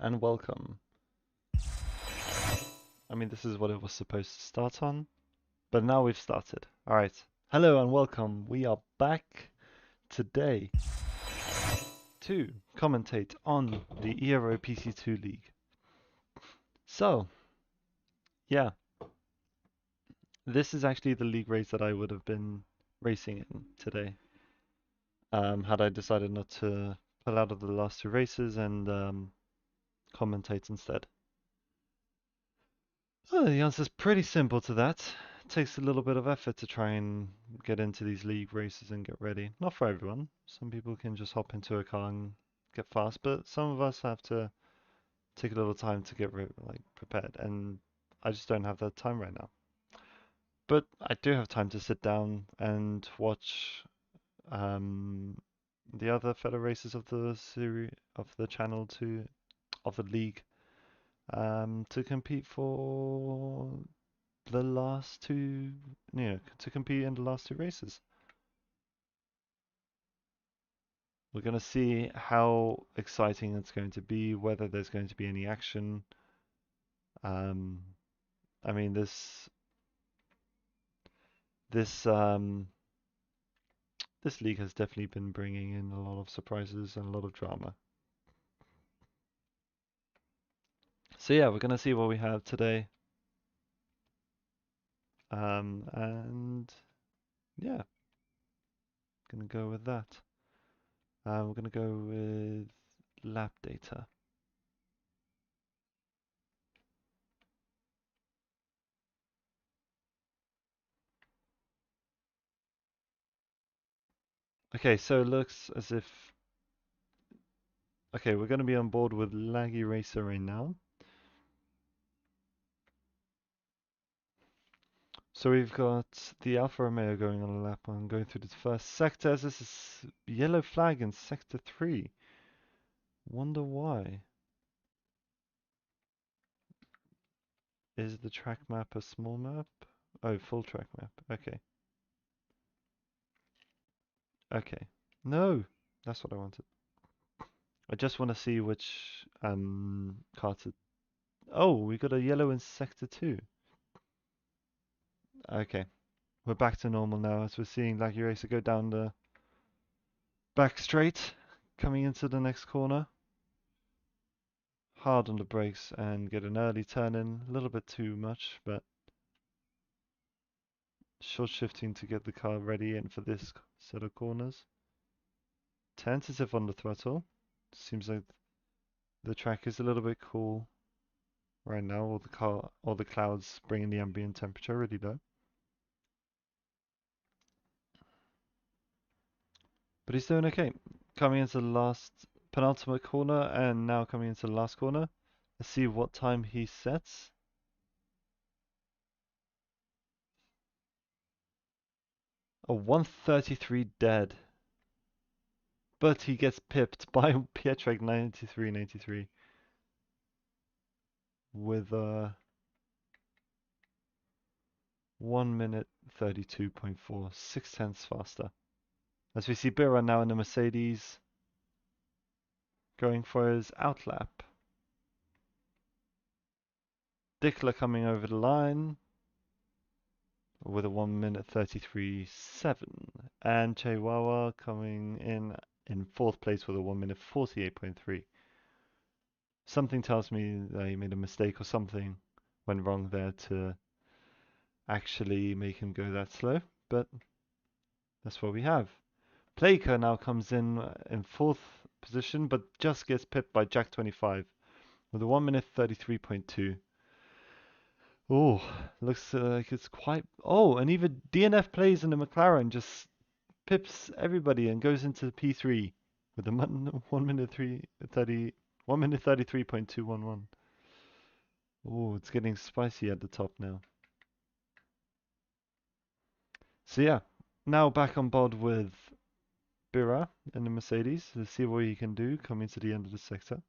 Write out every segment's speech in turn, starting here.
And welcome. I mean, this is what it was supposed to start on, but now we've started. Alright. Hello and welcome. We are back today to commentate on the ERO PC2 League. So, yeah, this is actually the league race that I would have been racing in today, had I decided not to pull out of the last two races and commentate instead. Well, the answer's pretty simple to that. It takes a little bit of effort to try and get into these league races and get ready. Not for everyone. Some people can just hop into a car and get fast, but some of us have to take a little time to get prepared, and I just don't have that time right now. But I do have time to sit down and watch the other fellow races of the series of the channel of the league to compete for the last two, to compete in the last two races. We're going to see how exciting it's going to be, whether there's going to be any action. Um, I mean, this this league has definitely been bringing in a lot of surprises and a lot of drama. So yeah, we're going to see what we have today. And yeah, going to go with that. We're going to go with lap data. Okay, so it looks as if... Okay, we're going to be on board with Laggy Racer right now. So we've got the Alfa Romeo going on a lap and going through the first sector. This is yellow flag in sector 3. Wonder why. Is the track map a small map? Oh, full track map. Okay. Okay. No! That's what I wanted. I just want to see which car to... Oh, we got a yellow in sector 2. Okay. We're back to normal now as we're seeing Laggy Racer go down the back straight, coming into the next corner. Hard on the brakes and get an early turn in, a little bit too much, but short shifting to get the car ready in for this set of corners. Tentative on the throttle. Seems like the track is a little bit cool right now. All the clouds bringing the ambient temperature really low. But he's doing okay. Coming into the last penultimate corner and now coming into the last corner. Let's see what time he sets. A 1:33 dead. But he gets pipped by Pietrek 93.93 with 1 minute 32.4, 6/10 faster. As we see Bira now in the Mercedes going for his outlap. Dickler coming over the line with a 1 minute 33.7, and Chihuahua coming in fourth place with a 1 minute 48.3. Something tells me that he made a mistake or something went wrong there to actually make him go that slow, but that's what we have. Playker now comes in fourth position, but just gets pipped by Jack 25 with a 1 minute 33.2. Oh, looks like it's quite... Oh, and even DNF plays in the McLaren just pips everybody and goes into the P3 with a 1 minute 1 minute 33.211. Oh, it's getting spicy at the top now. So yeah, now back on board with Bira in the Mercedes. Let's see what he can do coming to the end of the sector.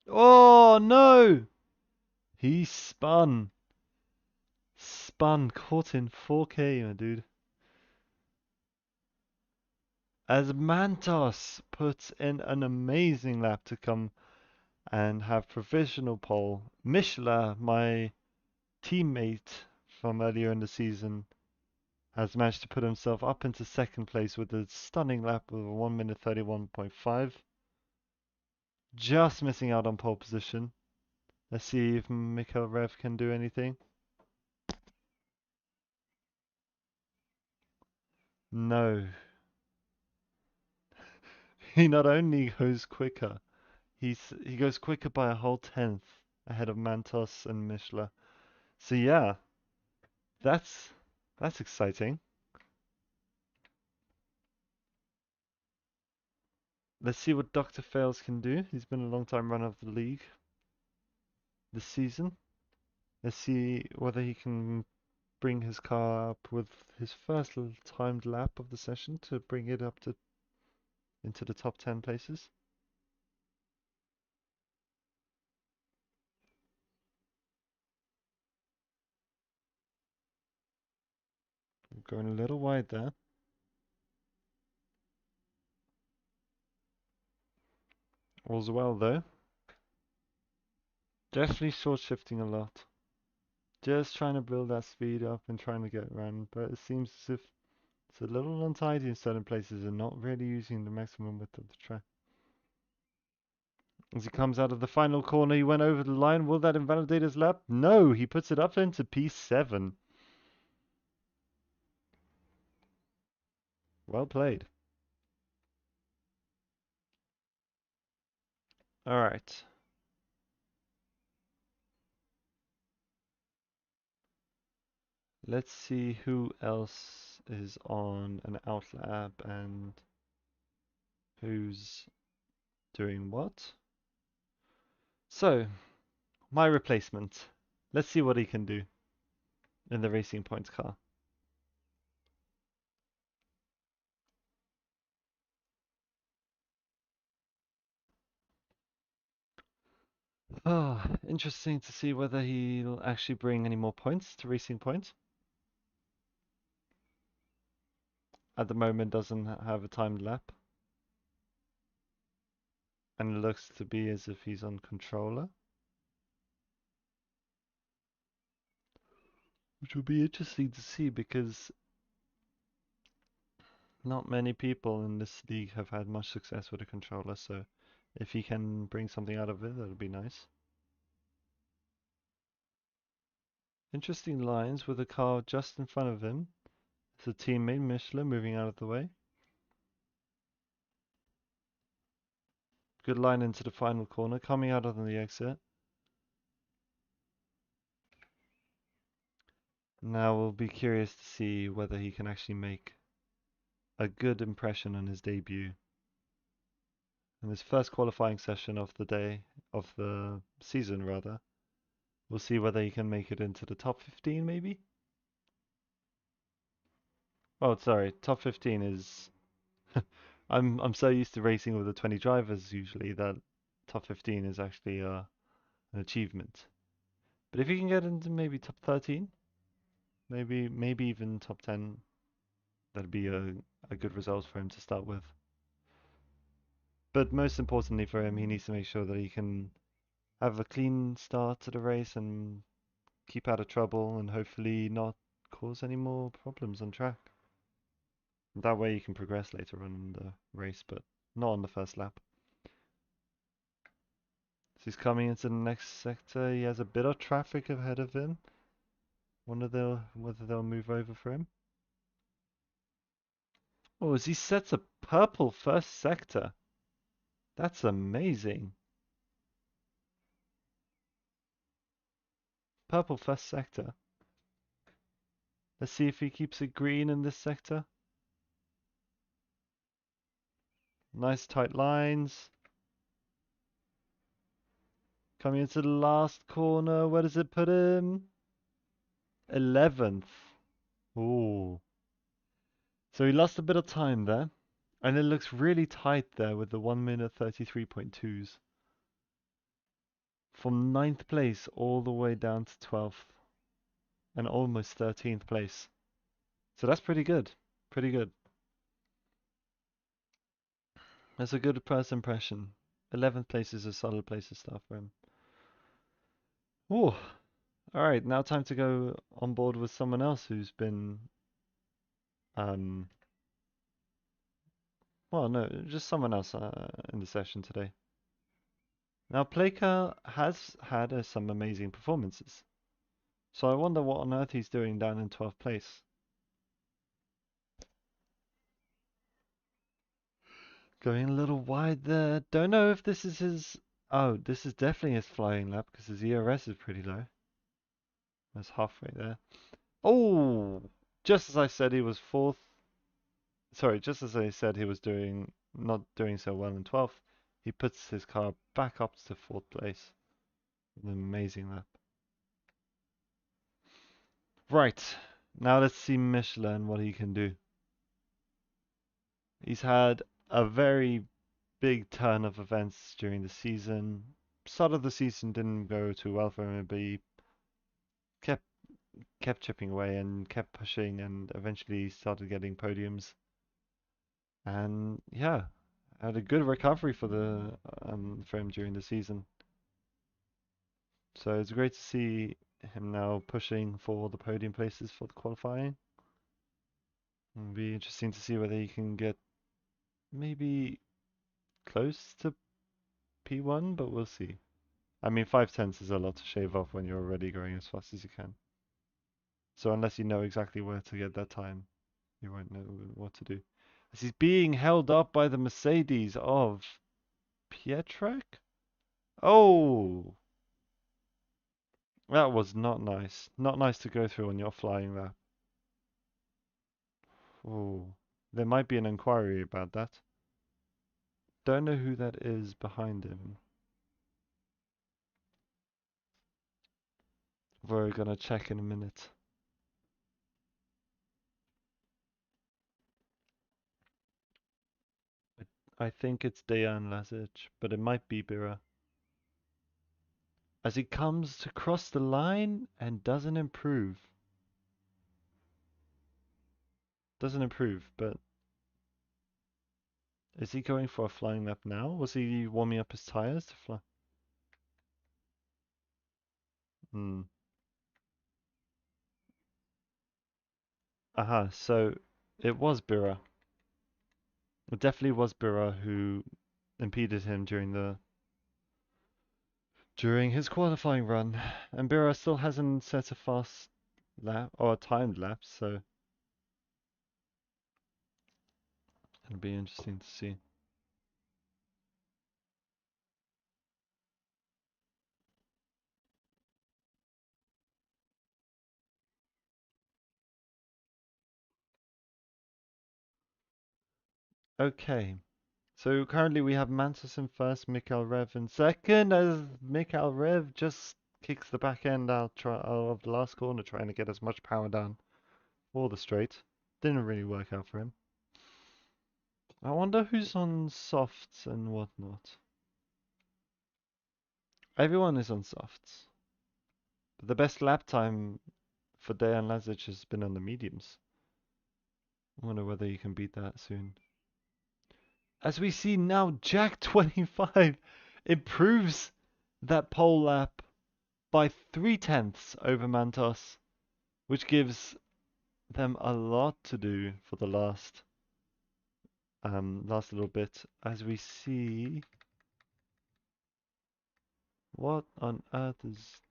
Oh no! He spun. spun, caught in 4K, my dude. As Mantos puts in an amazing lap to come and have provisional pole. Mishla, my teammate from earlier in the season, has managed to put himself up into second place with a stunning lap of 1 minute 31.5. Just missing out on pole position. Let's see if Mikhail Rev can do anything. No. He not only goes quicker, he goes quicker by a whole tenth ahead of Mantos and Mishla. So yeah, that's exciting. Let's see what Dr. Fails can do. He's been a long time runner of the league this season. Let's see whether he can bring his car up with his first timed lap of the session to bring it up to into the top 10 places. Going a little wide there. All's well though. Definitely short shifting a lot. Just trying to build that speed up and trying to get around, but it seems as if it's a little untidy in certain places and not really using the maximum width of the track. As he comes out of the final corner, he went over the line. Will that invalidate his lap? No, he puts it up into P7. Well played. All right. Let's see who else is on an out lap and who's doing what. So, my replacement. Let's see what he can do in the Racing Points car. Oh, interesting to see whether he'll actually bring any more points to Racing Point. At the moment, doesn't have a timed lap. And it looks to be as if he's on controller. Which will be interesting to see because not many people in this league have had much success with a controller, so if he can bring something out of it, that'll be nice. Interesting lines with a car just in front of him. It's a teammate, Michelin, moving out of the way. Good line into the final corner, coming out on the exit. Now we'll be curious to see whether he can actually make a good impression on his debut. In his first qualifying session of the day, of the season rather. We'll see whether he can make it into the top 15 maybe? Oh, sorry, top 15 is I'm so used to racing with the 20 drivers usually that top 15 is actually an achievement. But if he can get into maybe top 13, maybe even top 10, that'd be a good result for him to start with. But most importantly for him, he needs to make sure that he can have a clean start to the race and keep out of trouble and hopefully not cause any more problems on track. That way you can progress later on in the race, but not on the first lap. So he's coming into the next sector. He has a bit of traffic ahead of him. Whether they'll move over for him. Oh, as he sets a purple first sector. That's amazing. Purple first sector. Let's see if he keeps it green in this sector. Nice tight lines. Coming into the last corner. Where does it put him? 11th. Ooh. So he lost a bit of time there. And it looks really tight there with the 1 minute 33.2s. From 9th place all the way down to 12th. and almost 13th place. So that's pretty good. Pretty good. That's a good first impression. 11th place is a solid place to start for him. Ooh. Alright, now time to go on board with someone else who's been um well no, just someone else in the session today. Now Pleka has had some amazing performances. So I wonder what on earth he's doing down in 12th place. Going a little wide there. Don't know if this is his... Oh, this is definitely his flying lap because his ERS is pretty low. That's halfway there. Oh! Just as I said he was fourth. Sorry, just as I said he was not doing so well in 12th, he puts his car back up to 4th place. An amazing lap. Right. Now let's see Michelin, what he can do. He's had a very big turn of events during the season. Start of the season didn't go too well for him, but he kept chipping away and kept pushing, and eventually started getting podiums. And yeah, had a good recovery for him during the season. So it's great to see him now pushing for the podium places for the qualifying. It'll be interesting to see whether he can get maybe close to P1, but we'll see. I mean, 5/10 is a lot to shave off when you're already going as fast as you can. So unless you know exactly where to get that time, you won't know what to do. As he's being held up by the Mercedes of Pietrek? Oh, that was not nice. Not nice to go through on your flying lap. Oh, there might be an inquiry about that. Don't know who that is behind him. We're gonna check in a minute. I think it's Dejan Lazic, but it might be Bira. As he comes to cross the line and doesn't improve. Doesn't improve, but is he going for a flying lap now? Was he warming up his tires to fly? Hmm. Aha, so it was Bira. It definitely was Bira who impeded him during his qualifying run. And Bira still hasn't set a fast lap or a timed lap, so it'll be interesting to see. Okay. So currently we have Mantis in first, Mikhail Rev in second, as Mikhail Rev just kicks the back end out of the last corner, trying to get as much power down for the straight. Didn't really work out for him. I wonder who's on softs and whatnot. Everyone is on softs. But the best lap time for Dejan Lazic has been on the mediums. I wonder whether you can beat that soon. As we see now, Jack 25 improves that pole lap by 3/10 over Mantos, which gives them a lot to do for the last little bit. As we see, what on earth is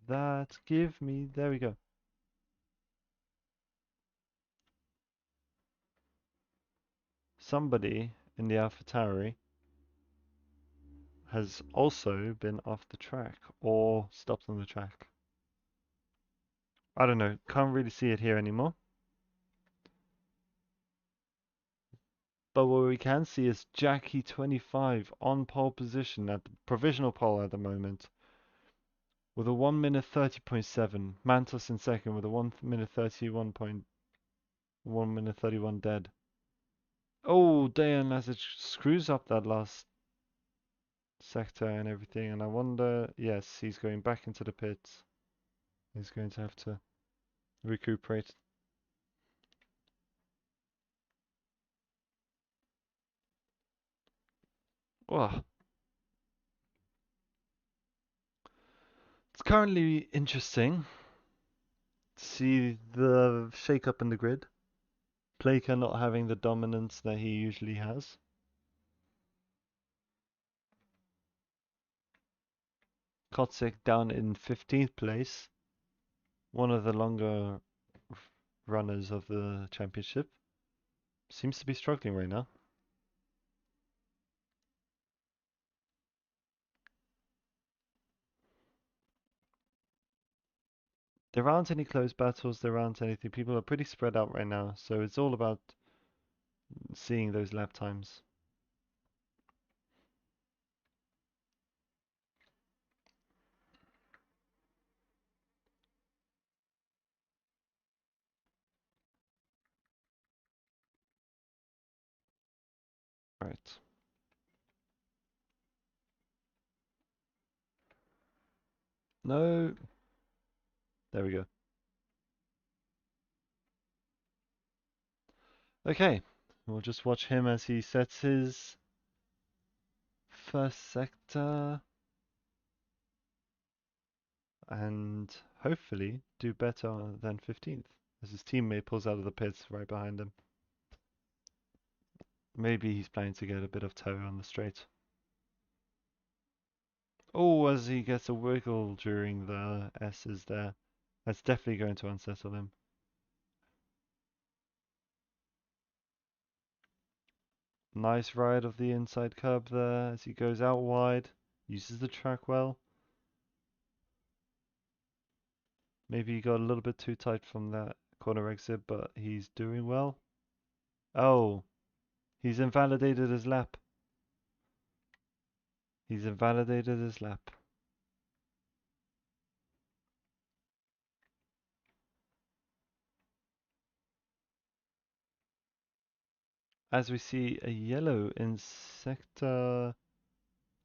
that? Give me, there we go. Somebody in the AlphaTauri has also been off the track or stopped on the track. I don't know, can't really see it here anymore. But what we can see is Jackie 25 on pole position at the provisional pole at the moment with a 1 minute 30.7. Mantos in second with a 1 minute 1 minute 31 dead. Oh, Dejan Lazic screws up that last sector and everything, and I wonder, yes, he's going back into the pits. He's going to have to recuperate. Well, it's currently interesting to see the shake-up in the grid. Plaker not having the dominance that he usually has. Kotsik down in 15th place, one of the longer runners of the championship. Seems to be struggling right now. There aren't any close battles, there aren't anything. People are pretty spread out right now, so it's all about seeing those lap times. Right. No. There we go. Okay. We'll just watch him as he sets his first sector and hopefully do better than 15th as his teammate pulls out of the pits right behind him. Maybe he's planning to get a bit of toe on the straight. Oh, as he gets a wiggle during the S's there. That's definitely going to unsettle him. Nice ride of the inside curb there as he goes out wide. Uses the track well. Maybe he got a little bit too tight from that corner exit, but he's doing well. Oh, he's invalidated his lap. He's invalidated his lap. As we see a yellow in sector...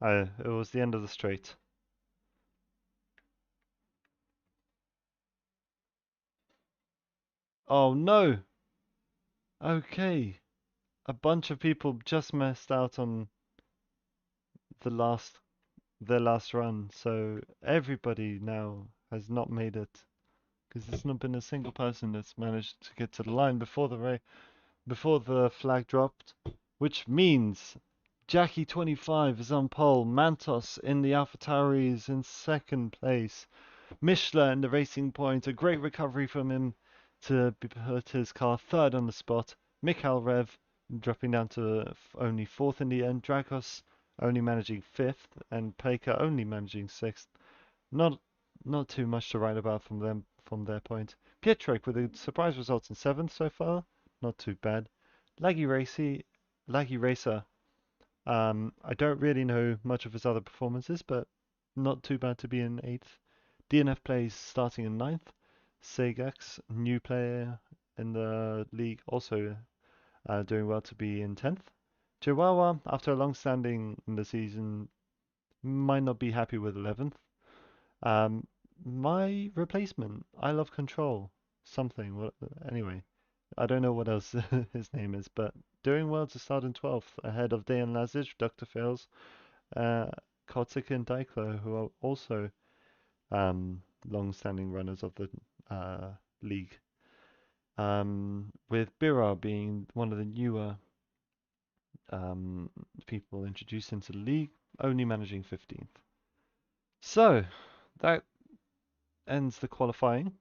Oh, it was the end of the straight. Oh no! Okay. A bunch of people just missed out on the their last run, so everybody now has not made it because there's not been a single person that's managed to get to the line before the flag dropped, which means Jackie 25 is on pole, Mantos in the AlphaTauri is in second place, Mishler in the Racing Point, a great recovery from him to put his car third on the spot, Mikhail Rev dropping down to only fourth in the end, Dragos only managing fifth, and Peka only managing sixth. Not not too much to write about from them from their point. Pietrek with a surprise result in seventh so far, not too bad. Laggy Racer. I don't really know much of his other performances, but not too bad to be in eighth. DNF plays starting in ninth. Segax, new player in the league, also doing well to be in 10th. Chihuahua, after a long standing in the season, might not be happy with 11th. Um, my replacement, I Love Control, something. Anyway, I don't know what else his name is, but doing well to start in 12th, ahead of Dejan Lazic, Dr. Fails, uh, Kotick and Dyklo, who are also long-standing runners of the league. With Bira being one of the newer people introduced into the league, only managing 15th. So that ends the qualifying.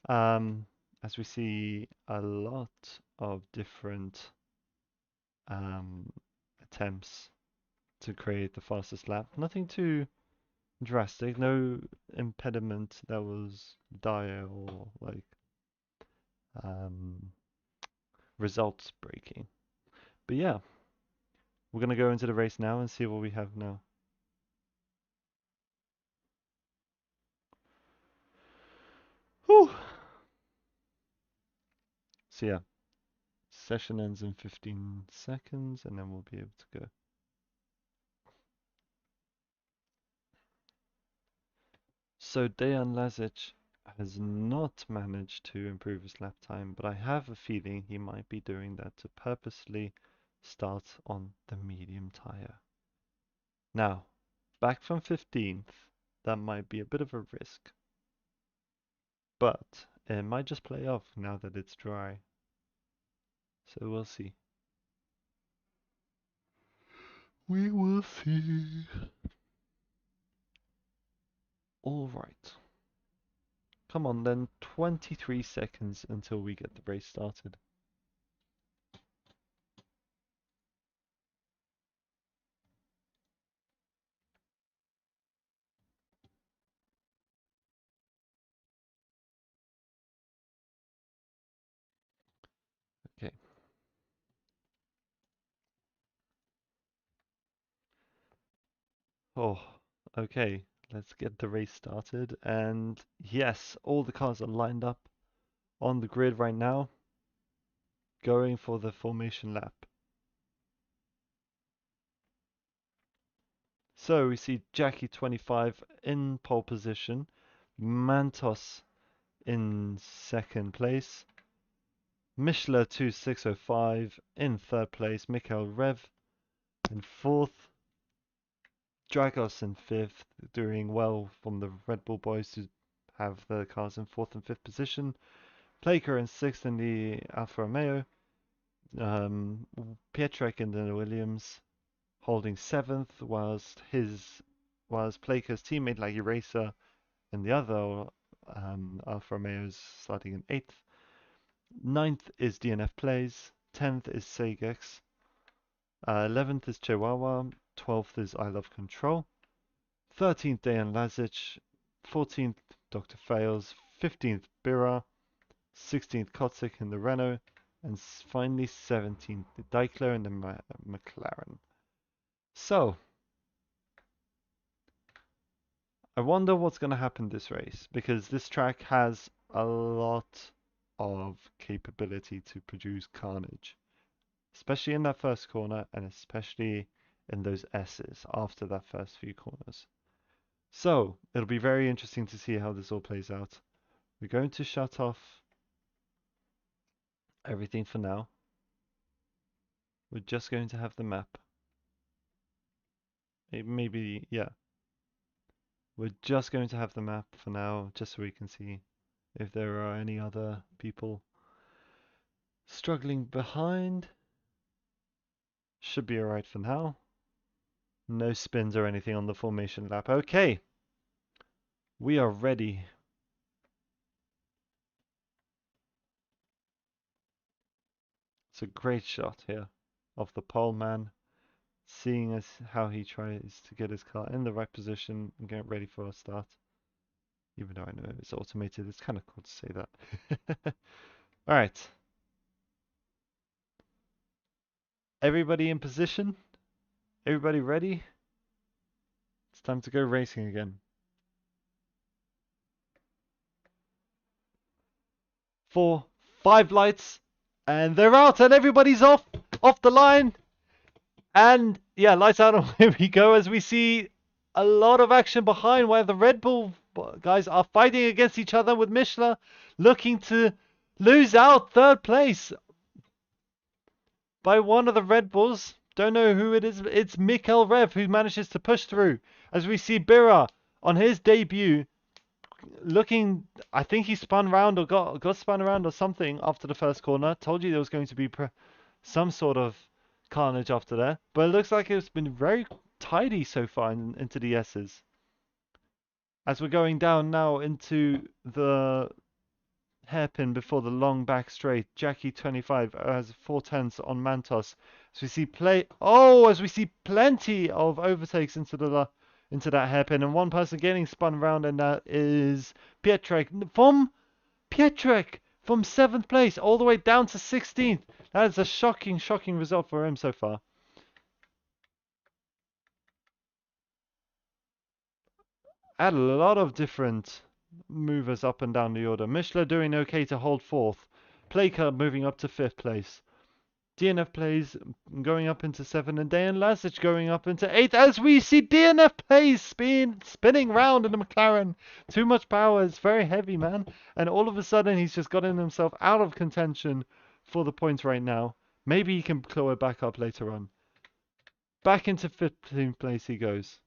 As we see a lot of different attempts to create the fastest lap. Nothing too drastic, no impediment that was dire or like um, results breaking. But yeah, we're gonna go into the race now and see what we have now. Whew. So yeah, session ends in 15 seconds and then we'll be able to go. So Dejan Lazic has not managed to improve his lap time, but I have a feeling he might be doing that to purposely start on the medium tire. Now, back from 15th, that might be a bit of a risk, but it might just play off now that it's dry. So we'll see. We will see. All right. Come on then, 23 seconds until we get the race started. Okay. Oh, okay. Let's get the race started. And yes, all the cars are lined up on the grid right now, going for the formation lap. So we see Jackie 25 in pole position, Mantos in second place, Mishler 2605 in third place, Mikhail Rev in fourth, Dragos in fifth, doing well from the Red Bull boys to have the cars in fourth and fifth position. Plaker in sixth in the Alfa Romeo. Pietrek in the Williams holding seventh, whilst Plaker's teammate Laggy Racer in the other Alfa Romeos starting in eighth. Ninth is DNF Plays. 10th is Sagex. 11th is Chihuahua. 12th is I Love Control. 13th, Dejan Lazic, 14th, Dr. Fails, 15th, Bira, 16th, Kotsik in the Renault, and finally 17th, the Daimler in the McLaren. So, I wonder what's going to happen this race, because this track has a lot of capability to produce carnage, especially in that first corner, and especially in those S's after that first few corners. So, it'll be very interesting to see how this all plays out. We're going to shut off everything for now. We're just going to have the map. Maybe, yeah. We're just going to have the map for now, just so we can see if there are any other people struggling behind. Should be alright for now. No spins or anything on the formation lap. Okay. We are ready. It's a great shot here of the pole man, seeing as how he tries to get his car in the right position and get ready for a start. Even though I know it's automated, it's kind of cool to say that. Alright. Everybody in position? Everybody ready? It's time to go racing again. 4, 5 lights, and they're out, and everybody's off the line. And yeah, lights out, and here we go as we see a lot of action behind where the Red Bull guys are fighting against each other, with Mishler looking to lose out third place by one of the Red Bulls. Don't know who it is. It's Mikhail Rev who manages to push through, as we see Bira on his debut looking. I think he spun around or got spun around or something after the first corner. Told you there was going to be some sort of carnage after that, but it looks like it's been very tidy so far into the S's. As we're going down now into the hairpin before the long back straight, Jackie 25 has 4/10 on Mantos. As we see as we see plenty of overtakes into that hairpin, and one person getting spun around, and that is Pietrek from 7th place all the way down to 16th. That is a shocking result for him so far. Had a lot of different movers up and down the order. Mishler doing okay to hold 4th. Plaker moving up to 5th place. DNF plays going up into 7, and Dejan Lazic going up into 8 as we see DNF plays spinning round in the McLaren. Too much power. It's very heavy, man. And all of a sudden, he's just gotten himself out of contention for the points right now. Maybe he can claw it back up later on. Back into 15th place he goes.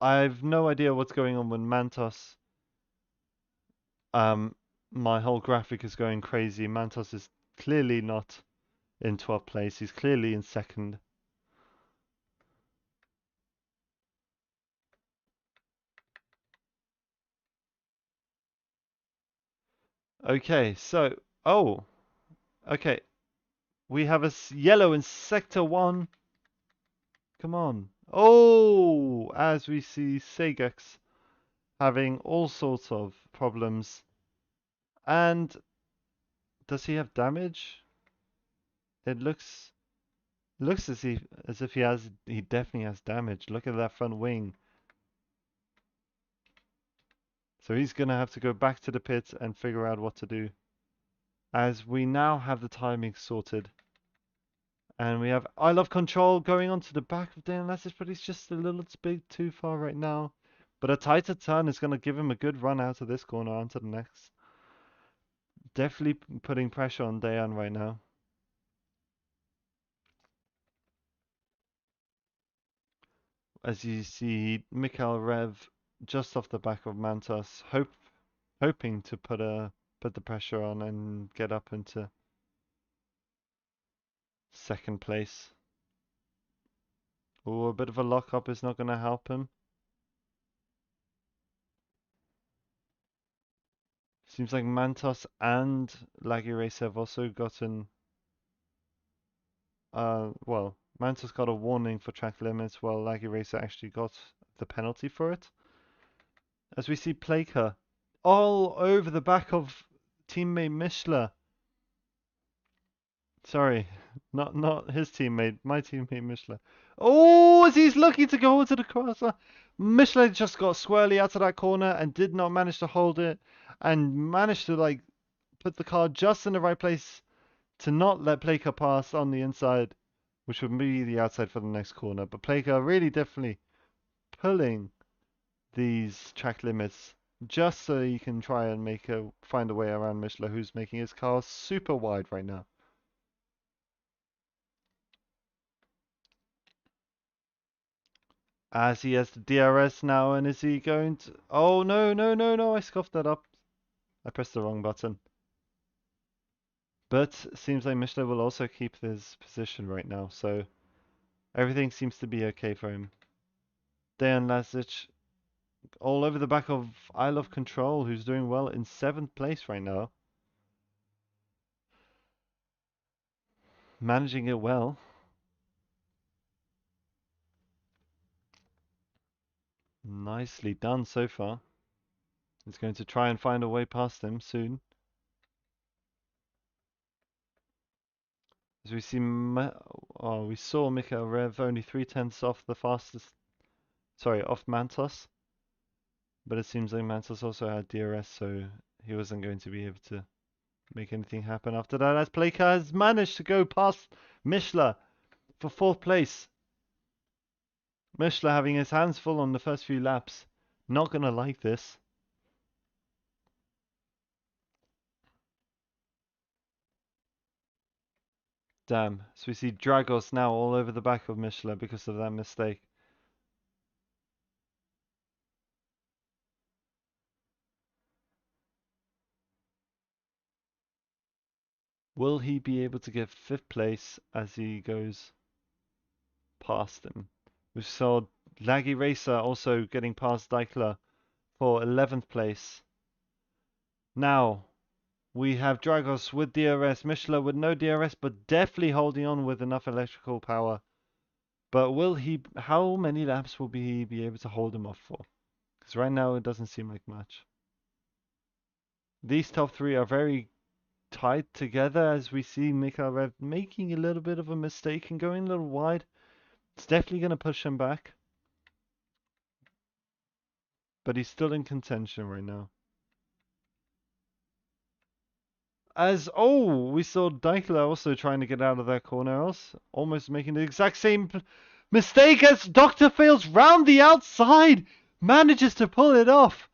I've no idea what's going on with Mantos. My whole graphic is going crazy. Mantos is clearly not in 12th place. He's clearly in 2nd. Okay, so, okay. We have a yellow in sector 1. Come on. Oh, as we see Segex having all sorts of problems. And does he have damage? It looks as if he definitely has damage. Look at that front wing. So he's gonna have to go back to the pit and figure out what to do. As we now have the timing sorted. And we have I Love Control going on to the back of Dan Lassish, but he's just a little bit too far right now. But a tighter turn is going to give him a good run out of this corner onto the next. Definitely putting pressure on Dayan right now. As you see, Mikhail Rev just off the back of Mantas, hoping to put the pressure on and get up into 2nd place. Oh, a bit of a lock-up is not going to help him. Seems like Mantos and Laggy Racer have also gotten well, Mantos got a warning for track limits, while Laggy Racer actually got the penalty for it. As we see Plaker all over the back of teammate Mishler. Sorry, not his teammate, my teammate Mishler. Oh, as he's lucky to go into the crosser. Mishler just got squarely out of that corner and did not manage to hold it, and managed to like put the car just in the right place to not let Plaker pass on the inside, which would be the outside for the next corner. But Plaker really definitely pulling these track limits just so he can try and find a way around Mishler, who's making his car super wide right now. As he has the DRS now, and is he going to... Oh, no, I scuffed that up. I pressed the wrong button. But seems like Mishler will also keep his position right now, so everything seems to be okay for him. Dejan Lazic all over the back of I Love Control, who's doing well in 7th place right now. Managing it well. Nicely done so far. He's going to try and find a way past him soon. As we see, we saw Mikael Rev only 3/10 off the fastest, off Mantos. But it seems like Mantos also had DRS, so he wasn't going to be able to make anything happen after that. As Plaker has managed to go past Mishler for 4th place. Mishler having his hands full on the first few laps. Not gonna like this. Damn. So we see Dragos now all over the back of Mishler because of that mistake. Will he be able to get 5th place as he goes past him? We saw Laggy Racer also getting past Dykler for 11th place. Now, we have Dragos with DRS, Mishler with no DRS, but definitely holding on with enough electrical power. But how many laps will he be able to hold him off for? Because right now it doesn't seem like much. These top 3 are very tied together as we see Mikhail Rev making a little bit of a mistake and going a little wide. It's definitely going to push him back. But he's still in contention right now. As, oh, we saw Dykler also trying to get out of that corner else, almost making the exact same mistake as Dr. Fails round the outside, manages to pull it off.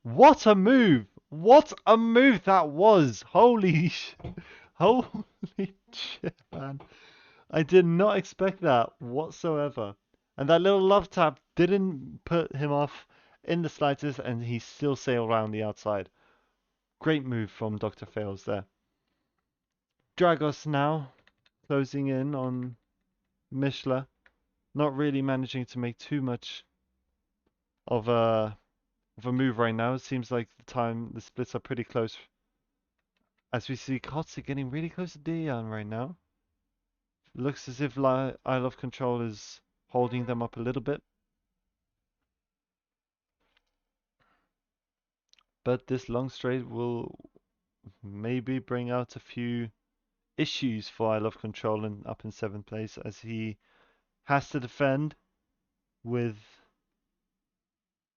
What a move! What a move that was! Holy shit, man. I did not expect that whatsoever. And that little love tap didn't put him off in the slightest, and he still sailed around the outside. Great move from Dr. Fails there. Dragos now closing in on Mishler, not really managing to make too much of a move right now. It seems like the splits are pretty close. As we see Kotze getting really close to Dian right now. Looks as if I Love Control is holding them up a little bit. But this long straight will maybe bring out a few issues for I Love Control up in 7th place, as he has to defend with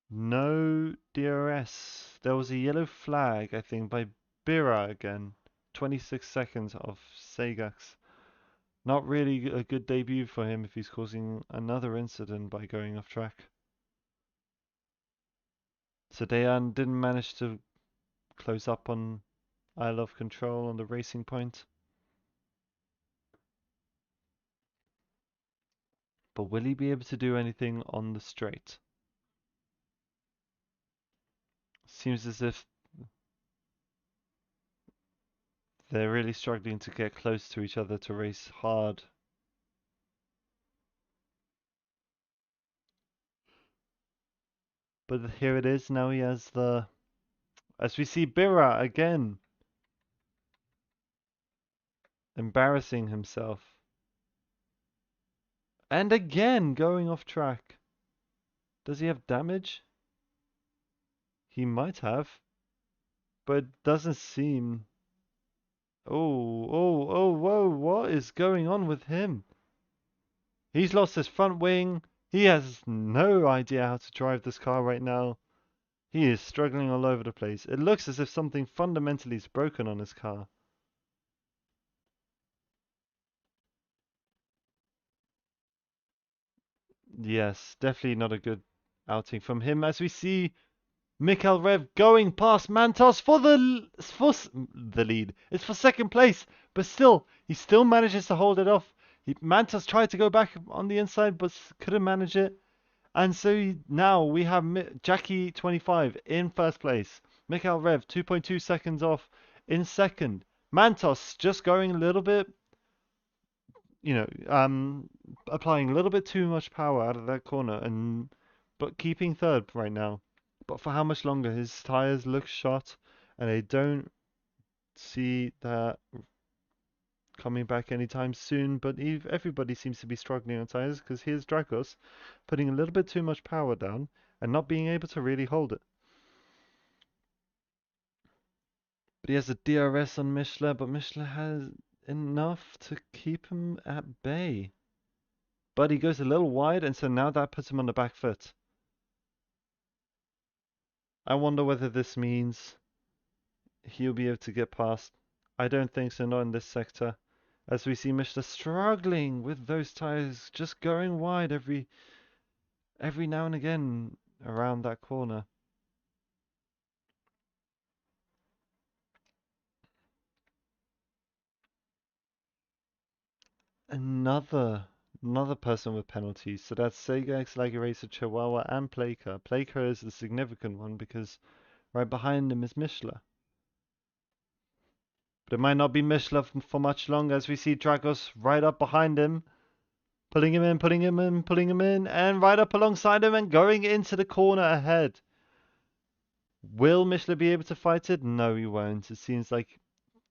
no DRS. There was a yellow flag, I think, by Bira again. 26 seconds of Sagax. Not really a good debut for him if he's causing another incident by going off track. So Dayan didn't manage to close up on I Love Control on the racing point. But will he be able to do anything on the straight? Seems as if they're really struggling to get close to each other to race hard. But here it is, now he has as we see Bira again embarrassing himself. And again going off track. Does he have damage? He might have. But it doesn't seem... Whoa, what is going on with him? He's lost his front wing. He has no idea how to drive this car right now. He is struggling all over the place. It looks as if something fundamentally is broken on his car. Yes, definitely not a good outing from him, as we see Mikhail Rev going past Mantos for the lead. It's for 2nd place, but still, he still manages to hold it off. Mantos tried to go back on the inside, but couldn't manage it. And so now we have Jackie 25 in 1st place. Mikhail Rev 2.2 seconds off in 2nd. Mantos just going a little bit, applying a little bit too much power out of that corner, but keeping 3rd right now. But for how much longer? His tires look shot, and they don't see that coming back anytime soon. But everybody seems to be struggling on tires, because here's Dragos putting a little bit too much power down and not being able to really hold it. But he has a DRS on Mishler, but Mishler has enough to keep him at bay. But he goes a little wide, and so now that puts him on the back foot. I wonder whether this means he'll be able to get past. I don't think so, not in this sector. As we see Mishler struggling with those tires, just going wide every now and again around that corner. Another person with penalties. So that's Sega, X-Lag Eraser, Chihuahua, and Plaker. Plaker is the significant one because right behind him is Mishler. But it might not be Mishler for much longer, as we see Dragos right up behind him. Pulling him in, pulling him in, pulling him in, and right up alongside him and going into the corner ahead. Will Mishler be able to fight it? No, he won't. It seems like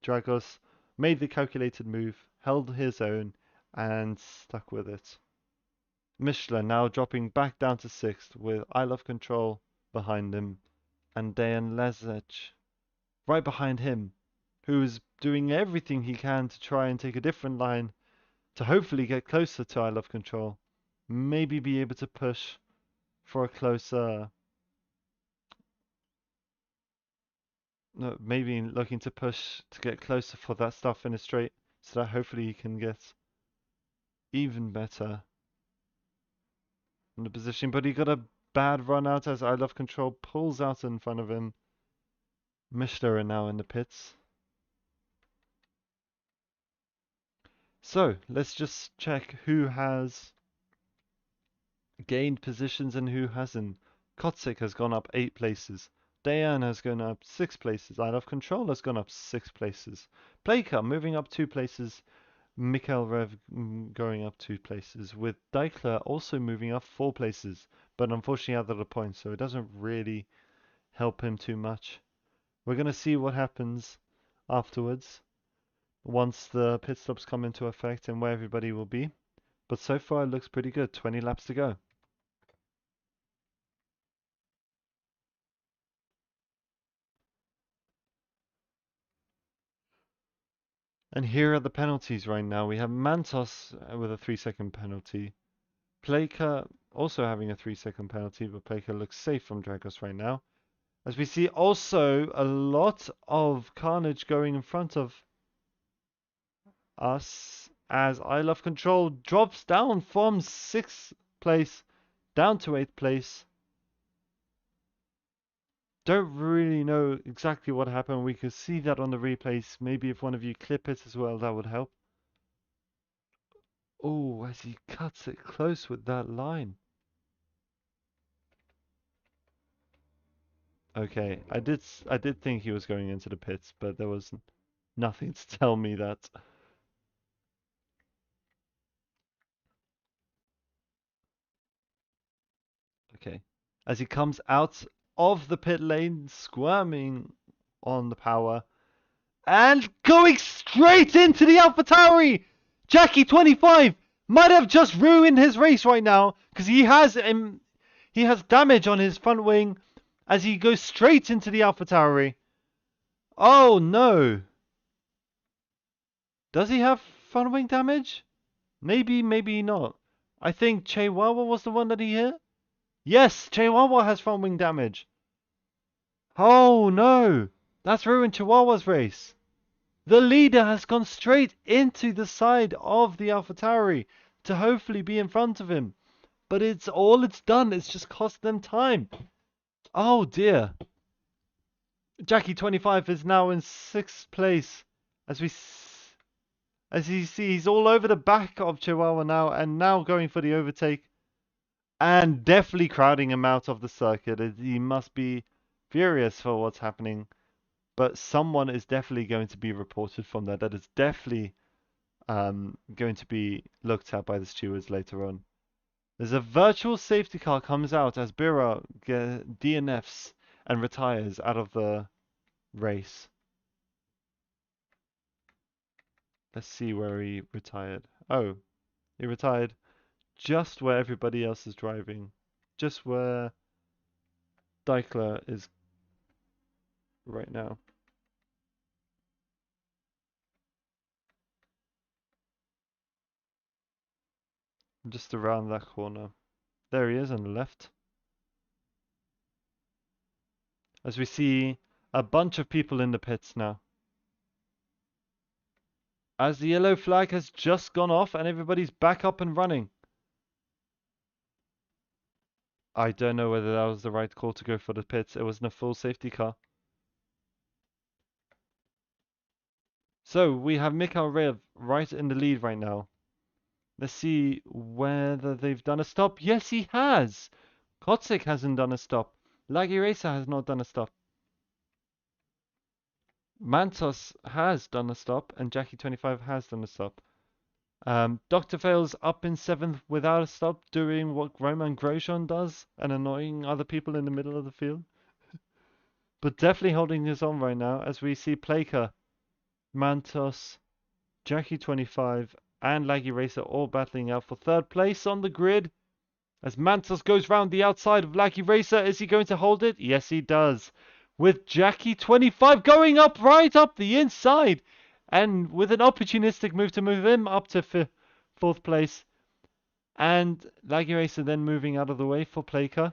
Dragos made the calculated move, held his own, and stuck with it. Mishler now dropping back down to 6th with I Love Control behind him, and Dejan Lezic right behind him, who is doing everything he can to try and take a different line to hopefully get closer to I Love Control. Maybe be able to push for a closer maybe looking to push to get closer for that stuff in a straight, so that hopefully he can get even better in the position. But he got a bad run out as I Love Control pulls out in front of him. Mishler are now in the pits. So let's just check who has gained positions and who hasn't. Kotsik has gone up 8 places. Dayan has gone up 6 places. I Love Control has gone up 6 places. Playka moving up 2 places. Mikhail Rev going up 2 places. With Deichler also moving up 4 places. But unfortunately out of the points, so it doesn't really help him too much. We're going to see what happens afterwards once the pit stops come into effect and where everybody will be. But so far it looks pretty good. 20 laps to go. And here are the penalties right now. We have Mantos with a 3-second penalty. Playka also having a 3-second penalty, but Playka looks safe from Dragos right now. As we see also a lot of carnage going in front of us as I Love Control drops down from 6th place down to 8th place. Don't really know exactly what happened. We could see that on the replays. Maybe if one of you clip it as well, that would help. Oh, as he cuts it close with that line. Okay, I did think he was going into the pits, but there was nothing to tell me that. Okay. As he comes out of the pit lane, squirming on the power, and going straight into the AlphaTauri! Jackie 25 might have just ruined his race right now, because he has damage on his front wing as he goes straight into the AlphaTauri. Oh no! Does he have front wing damage? Maybe, maybe not. I think Chihuahua was the one that he hit. Yes, Chihuahua has front wing damage. Oh no! That's ruined Chihuahua's race. The leader has gone straight into the side of the AlphaTauri to hopefully be in front of him. But it's done. It's just cost them time. Oh dear. Jackie 25 is now in 6th place as you see he's all over the back of Chihuahua now and now going for the overtake and definitely crowding him out of the circuit. He must be furious for what's happening. But someone is definitely going to be reported from that. That is definitely going to be looked at by the stewards later on. There's a virtual safety car comes out as Bira DNFs and retires out of the race. Let's see where he retired. Oh, he retired just where everybody else is driving. Just where Deichler is right now. Just around that corner. There he is on the left. As we see a bunch of people in the pits now. As the yellow flag has just gone off and everybody's back up and running. I don't know whether that was the right call to go for the pits. It wasn't a full safety car. So we have Mikhail Rev right in the lead right now. Let's see whether they've done a stop. Yes, he has. Kotsik hasn't done a stop. Laggy Racer has not done a stop. Mantos has done a stop, and Jackie25 has done a stop. Dr. Fail's up in 7th without a stop, doing what Roman Grosjean does and annoying other people in the middle of the field. But definitely holding his own right now as we see Playka, Mantos, Jackie25, and Laggy Racer all battling out for 3rd place on the grid. As Mantos goes round the outside of Laggy Racer, is he going to hold it? Yes, he does. With Jackie25 going up right up the inside. And with an opportunistic move to move him up to 4th place. And Laggy Racer then moving out of the way for Playka.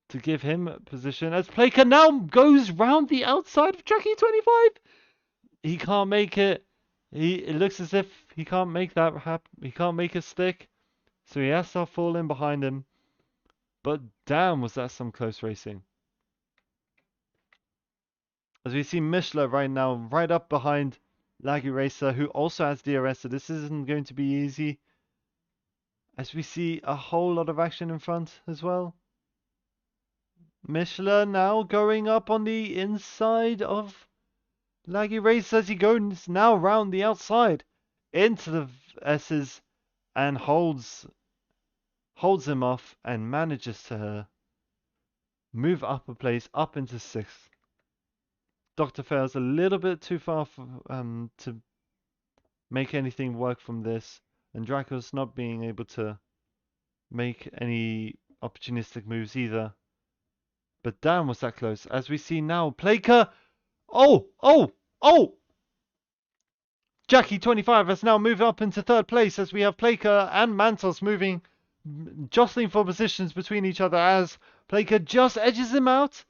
to give him position as Plaker now goes round the outside of Jackie 25. He can't make it. It looks as if he can't make that happen. He can't make it stick. So he has to fall in behind him. But damn, was that some close racing. As we see Mishler right now, right up behind Laggy Racer, who also has DRS, so this isn't going to be easy. As we see a whole lot of action in front as well. Mishler now going up on the inside of Laggy Racer as he goes now round the outside into the S's and holds him off and manages to move up a place up into 6th. Dr. Fair's a little bit too far to make anything work from this, and Draco's not being able to make any opportunistic moves either. But damn, was that close. As we see now, Plaker. Oh! Jackie 25 has now moved up into 3rd place as we have Plaker and Mantos moving, jostling for positions between each other as Plaker just edges him out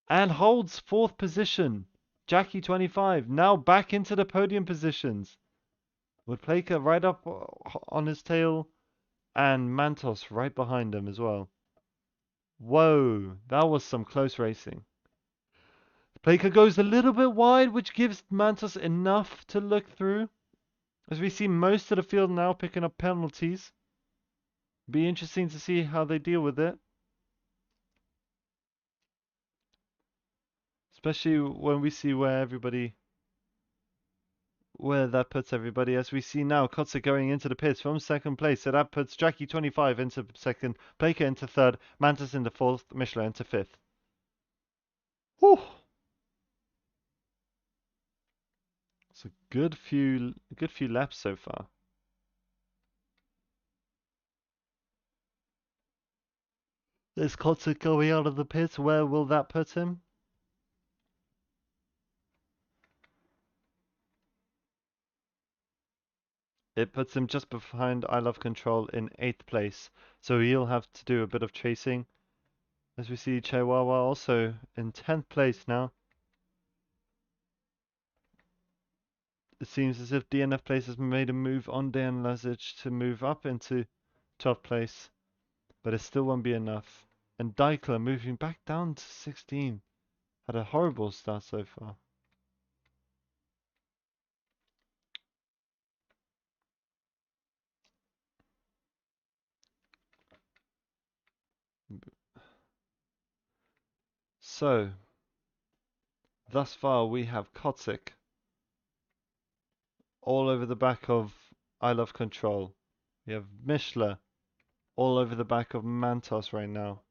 and holds 4th position. Jackie 25 now back into the podium positions with Plaker right up on his tail and Mantos right behind him as well. Whoa, that was some close racing. Plaker goes a little bit wide, which gives Mantos enough to look through. As we see most of the field now picking up penalties. Be interesting to see how they deal with it. Especially when we see where that puts everybody. As we see now, Kotze going into the pits from 2nd place. So that puts Jackie 25 into 2nd, Plaker into 3rd, Mantos into 4th, Mishler into 5th. Whew. It's a good few laps so far. There's Kotze going out of the pits. Where will that put him? It puts him just behind I Love Control in 8th place. So he'll have to do a bit of chasing. As we see Chihuahua also in 10th place now. It seems as if DNF Place has made a move on Dan Lazic to move up into 12th place. But it still won't be enough. And Dykler moving back down to 16. Had a horrible start so far. So, thus far we have Kotsik all over the back of I Love Control. We have Mishler all over the back of Mantos right now.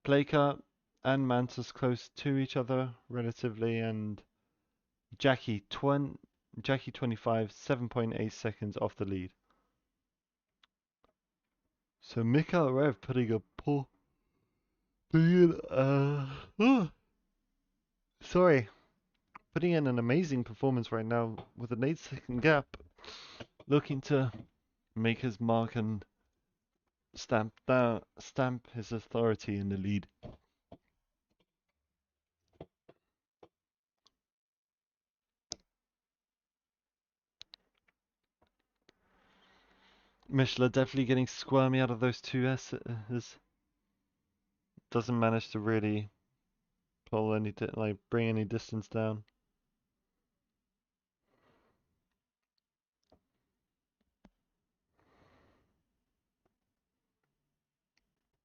Plaker and Mantos close to each other relatively, and Jackie 25, 7.8 seconds off the lead. So Mikhail Rev putting in an amazing performance right now with an 8-second gap, looking to make his mark and stamp his authority in the lead. Mishler definitely getting squirmy out of those 2 S's. Doesn't manage to really pull bring any distance down.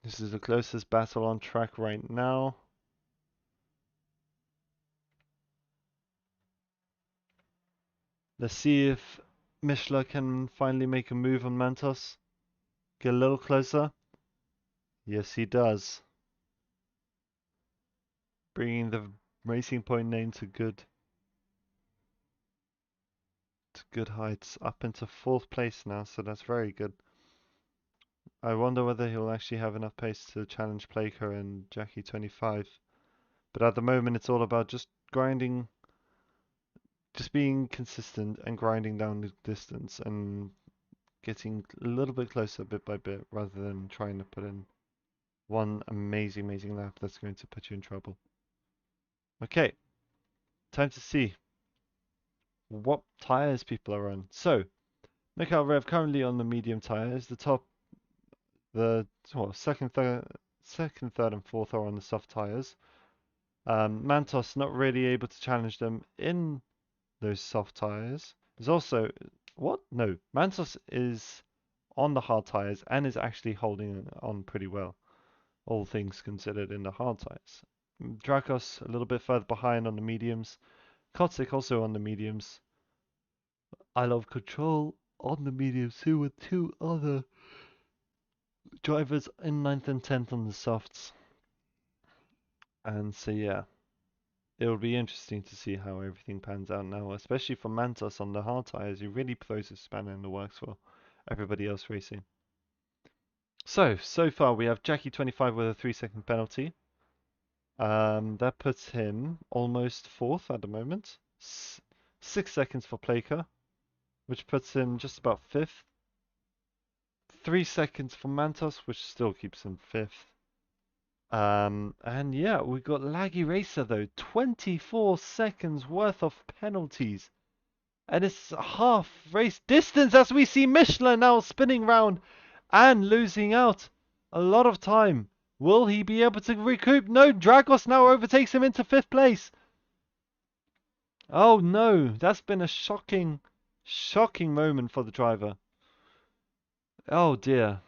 This is the closest battle on track right now. Let's see if Mishler can finally make a move on Mantos. Get a little closer. Yes, he does. Bringing the Racing Point name to good heights, up into 4th place now, so that's very good. I wonder whether he'll actually have enough pace to challenge Plaker and Jackie 25. But at the moment, it's all about just grinding, just being consistent and grinding down the distance and getting a little bit closer bit by bit rather than trying to put in one amazing, amazing lap that's going to put you in trouble. Okay, time to see what tires people are on. So, Mikhail Rev currently on the medium tires. The second, third, and fourth are on the soft tires. Mantos not really able to challenge them in those soft tires. There's also what? No, Mantos is on the hard tires and is actually holding on pretty well, all things considered, in the hard tires. Dracos a little bit further behind on the mediums. Kotsik also on the mediums. I Love Control on the mediums too, with two other drivers in 9th and 10th on the softs. And so yeah, it'll be interesting to see how everything pans out now, especially for Mantos on the hard tires. He really throws a spanner in the works for everybody else racing. So far we have Jackie 25 with a 3-second penalty. That puts him almost fourth at the moment. 6 seconds for Plaker, which puts him just about fifth. 3 seconds for Mantos, which still keeps him fifth. And yeah, we got Laggy Racer though, 24 seconds worth of penalties. And it's half race distance as we see Michelin now spinning round and losing out a lot of time. Will he be able to recoup? No, Dragos now overtakes him into fifth place. Oh no, that's been a shocking, shocking moment for the driver. Oh dear.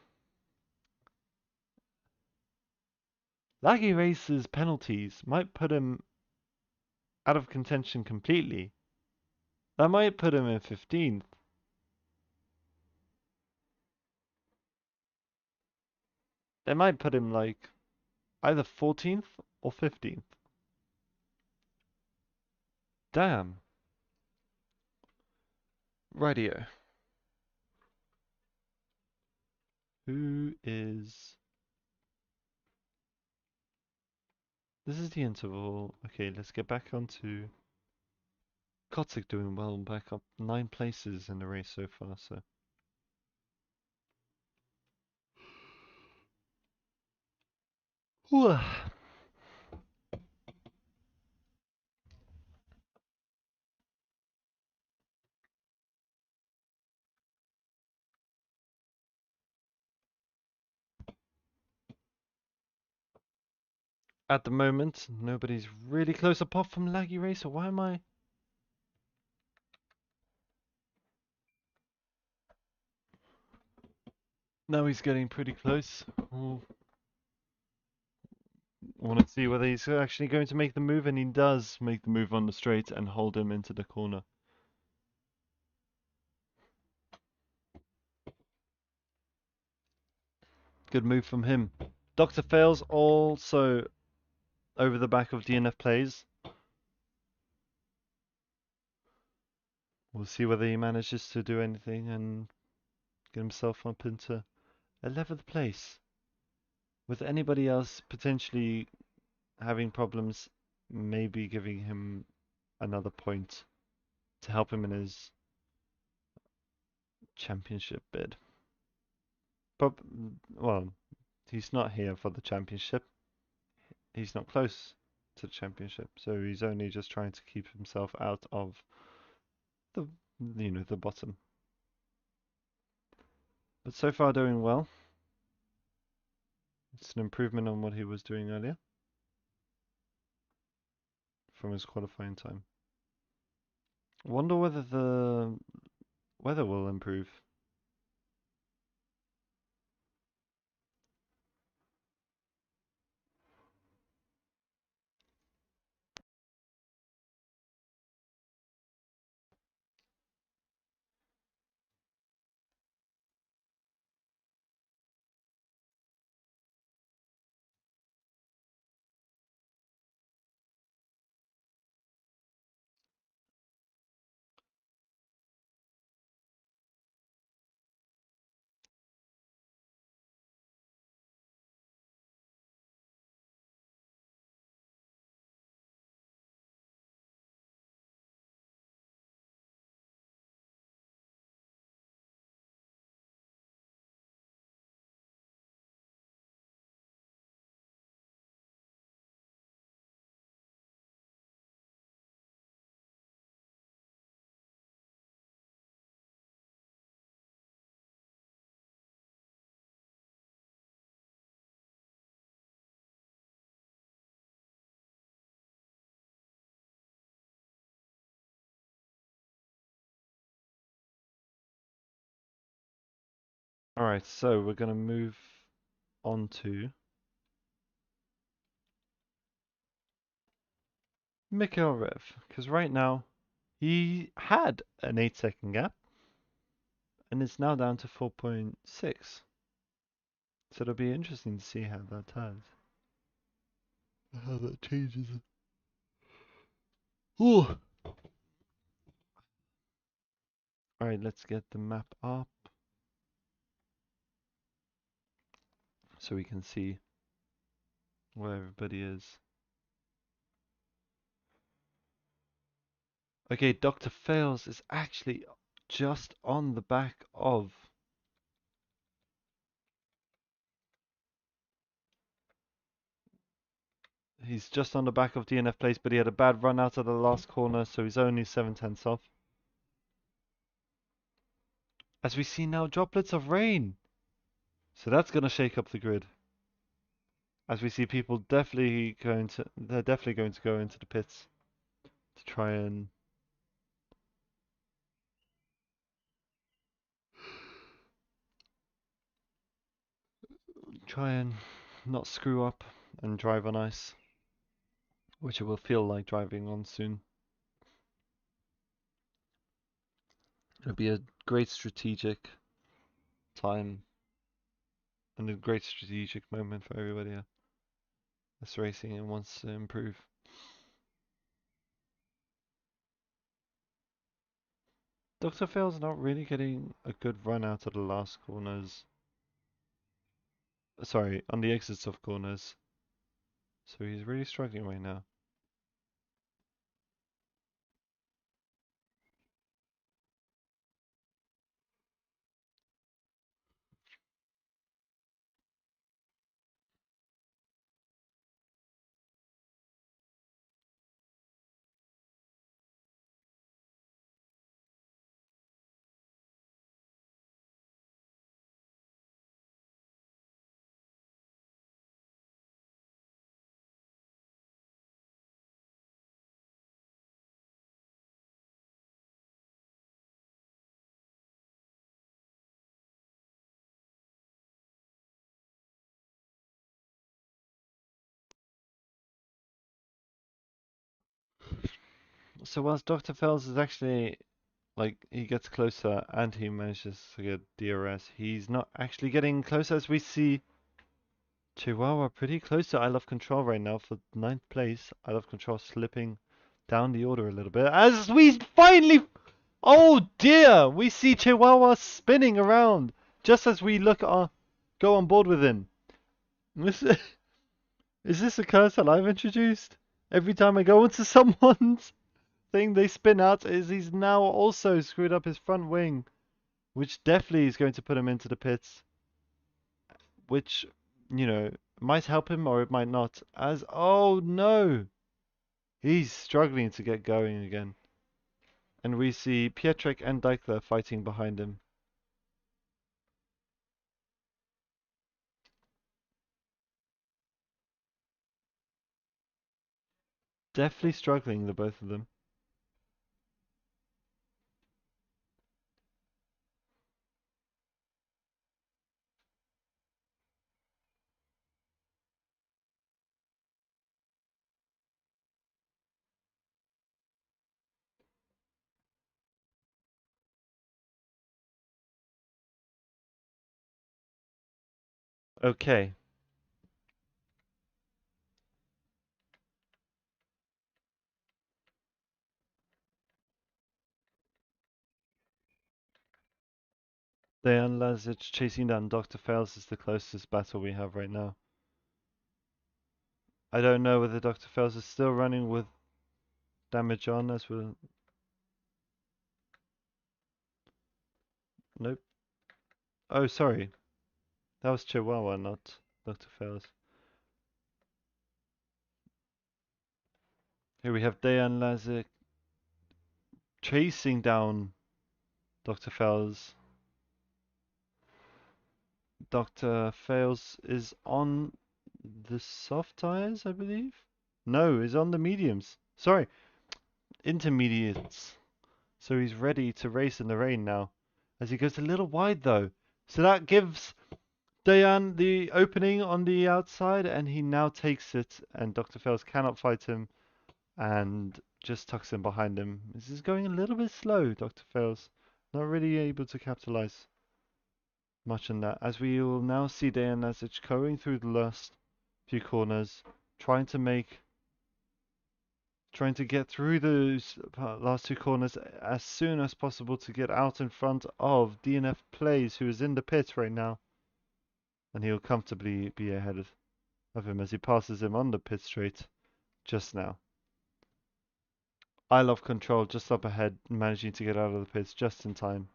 Laggy Racer's penalties might put him out of contention completely. That might put him in 15th. It might put him like either 14th or 15th. Damn. Radio. Who is... This is the interval. Okay, let's get back onto... Kotsik doing well, back up 9 places in the race so far, so... Whew. At the moment, nobody's really close apart from Laggy Racer. Why am I... Now he's getting pretty close. Ooh. I want to see whether he's actually going to make the move, and he does make the move on the straight and hold him into the corner. Good move from him. Dr. Fails also over the back of DNF Plays. We'll see whether he manages to do anything and get himself up into 11th place. With anybody else potentially having problems, maybe giving him another point to help him in his championship bid. But, well, he's not here for the championship. He's not close to the championship, so he's only just trying to keep himself out of the, the bottom. But so far doing well. It's an improvement on what he was doing earlier from his qualifying time. Wonder whether the weather will improve. Alright, so we're going to move on to Mikhail Rev, because right now he had an 8-second gap and it's now down to 4.6. So it'll be interesting to see how that turns. How that changes. Ooh. Alright, let's get the map up so we can see where everybody is. Okay, Dr. Fails is actually just on the back of. He's just on the back of DNF Place, but he had a bad run out of the last corner, so he's only 7/10 off. As we see now, droplets of rain. So that's going to shake up the grid. As we see people they're definitely going to go into the pits to try and not screw up and drive on ice, which it will feel like driving on soon. It'll be a great strategic time and a great strategic moment for everybody that's racing and wants to improve. Dr. Phil's not really getting a good run out of the last corners. Sorry, on the exits of corners. So he's really struggling right now. So whilst Dr. Fels is actually like he gets closer and he manages to get DRS, he's not actually getting closer as we see Chihuahua pretty close to I Love Control right now for 9th place. I Love Control slipping down the order a little bit as we finally, oh dear, we see Chihuahua spinning around just as we go on board with him. This, is this a curse that I've introduced? Every time I go into someone's thing they spin out, is he's now also screwed up his front wing, which definitely is going to put him into the pits, which, you know, might help him or it might not. As, oh no, he's struggling to get going again. And we see Pietrek and Deichler fighting behind him. Definitely struggling, the both of them. Okay. Dejan Lazic chasing down Dr. Fails is the closest battle we have right now. I don't know whether Dr. Fails is still running with damage on as we're... Nope. Oh, sorry. That was Chihuahua, not Dr. Fails. Here we have Dejan Lazic chasing down Dr. Fails. Dr. Fails is on the soft tires, I believe? No, he's on the mediums. Sorry, intermediates. So he's ready to race in the rain now. As he goes a little wide though. So that gives Dayan the opening on the outside, and he now takes it, and Dr. Fails cannot fight him and just tucks him behind him. This is going a little bit slow, Dr. Fails. Not really able to capitalize much on that, as we will now see Dayan as it's going through the last few corners, trying to get through those last two corners as soon as possible to get out in front of DNF Plays, who is in the pit right now. And he'll comfortably be ahead of him as he passes him on the pit straight just now. I Love Control just up ahead, managing to get out of the pits just in time.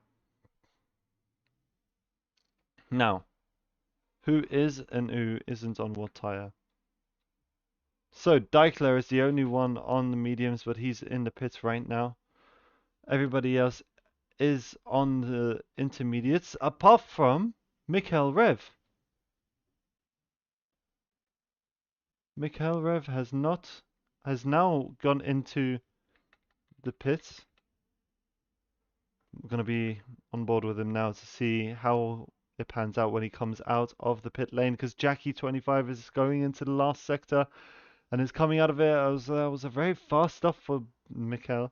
Now, who is and who isn't on what tyre? So Dykler is the only one on the mediums, but he's in the pits right now. Everybody else is on the intermediates, apart from Mikhail Rev. Mikhail Rev has now gone into the pits. I'm going to be on board with him now to see how it pans out when he comes out of the pit lane, because Jackie 25 is going into the last sector and is coming out of it. Was a very fast stop for Mikhail,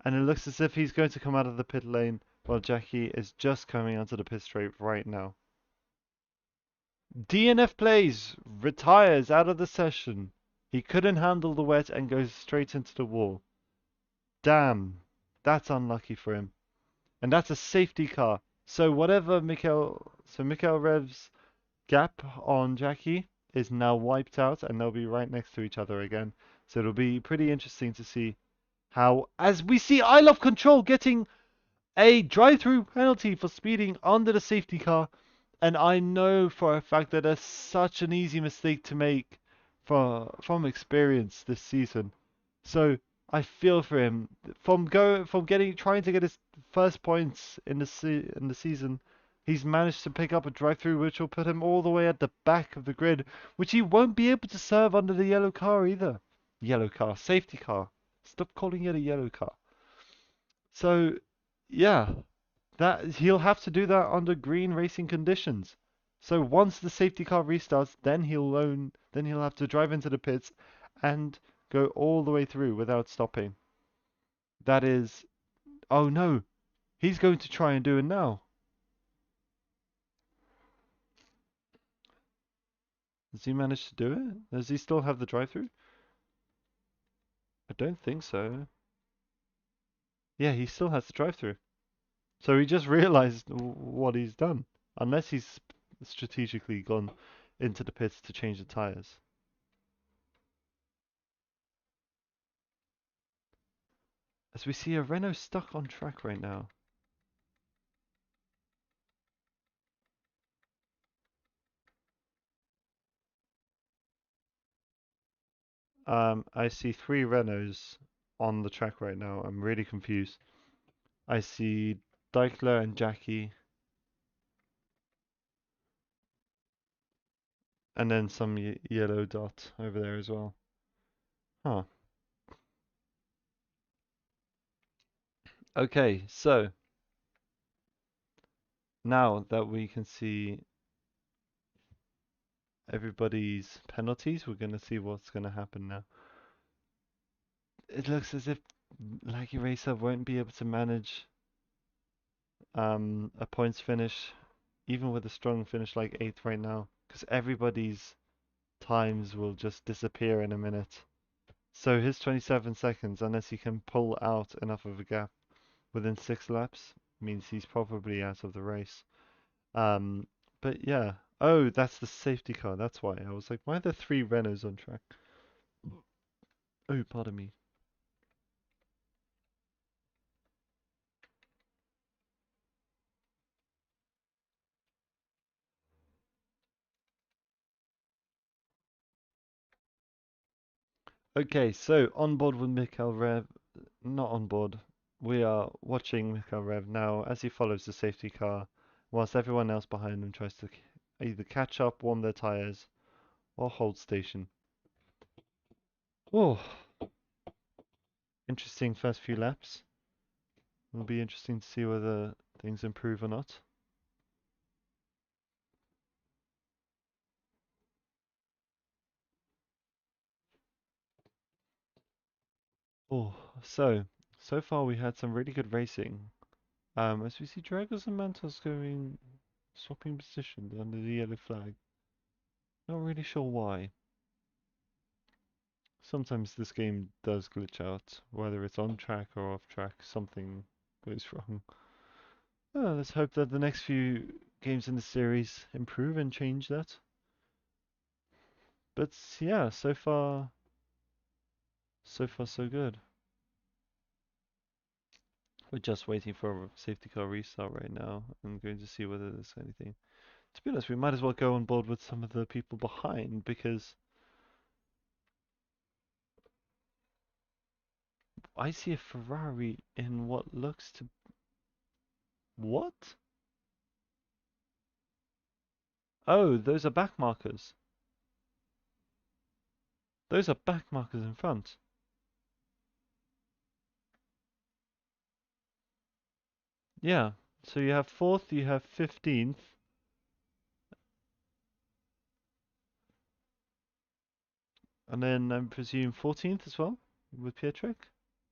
and it looks as if he's going to come out of the pit lane while Jackie is just coming onto the pit straight right now. DNF Plays retires out of the session. He couldn't handle the wet and goes straight into the wall. Damn, that's unlucky for him. And that's a safety car. So Mikhail Rev's gap on Jackie is now wiped out, and they'll be right next to each other again. So it'll be pretty interesting to see how, as we see I Love Control getting a drive-through penalty for speeding under the safety car. And I know for a fact that that's such an easy mistake to make from experience this season. So I feel for him from trying to get his first points in the season. He's managed to pick up a drive-through which will put him all the way at the back of the grid, which he won't be able to serve under the yellow car either. Yellow car, safety car. Stop calling it a yellow car. So, yeah, that he'll have to do that under green racing conditions. So once the safety car restarts, then he'll have to drive into the pits and go all the way through without stopping. That is, oh no, he's going to try and do it now. Does he manage to do it? Does he still have the drive-through? I don't think so. Yeah, he still has the drive-through. So he just realized what he's done. Unless he's strategically gone into the pits to change the tires. As we see a Renault stuck on track right now. I see three Renaults on the track right now. I'm really confused. I see Dykler and Jackie, and then some yellow dot over there as well. Huh. Okay, so now that we can see everybody's penalties, we're going to see what's going to happen now. It looks as if Lucky Racer won't be able to manage a points finish, even with a strong finish like 8th right now, because everybody's times will just disappear in a minute. So his 27 seconds, unless he can pull out enough of a gap within 6 laps, means he's probably out of the race. But yeah. Oh, that's the safety car. That's why. I was like, why are there 3 Renaults on track? Oh, pardon me. Okay, so on board with Mikhail Rev, not on board. We are watching Mikhail Rev now as he follows the safety car, whilst everyone else behind him tries to either catch up, warm their tires, or hold station. Oh, interesting first few laps. It'll be interesting to see whether things improve or not. Oh, so far we had some really good racing. As we see Dragos and Mantos going, swapping positions under the yellow flag. Not really sure why. Sometimes this game does glitch out, whether it's on track or off track, something goes wrong. Let's hope that the next few games in the series improve and change that. But yeah, so far so good. We're just waiting for a safety car restart right now. I'm going to see whether there's anything. To be honest, we might as well go on board with some of the people behind because I see a Ferrari in what looks to... What? Oh, those are back markers. Those are back markers in front. Yeah. So you have 4th, you have 15th. And then I presume 14th as well with Pietrek.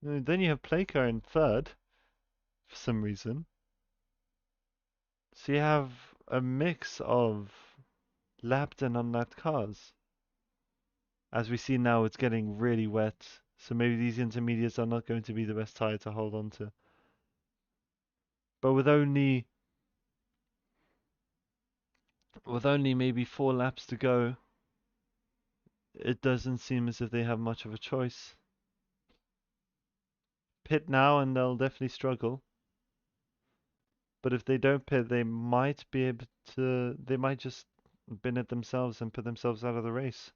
And then you have Pleco in 3rd for some reason. So you have a mix of lapped and unlapped cars. As we see now, it's getting really wet. So maybe these intermediates are not going to be the best tire to hold on to. But with only maybe 4 laps to go, it doesn't seem as if they have much of a choice. Pit now and they'll definitely struggle. But if they don't pit, they might be able to. They might just bin it themselves and put themselves out of the race.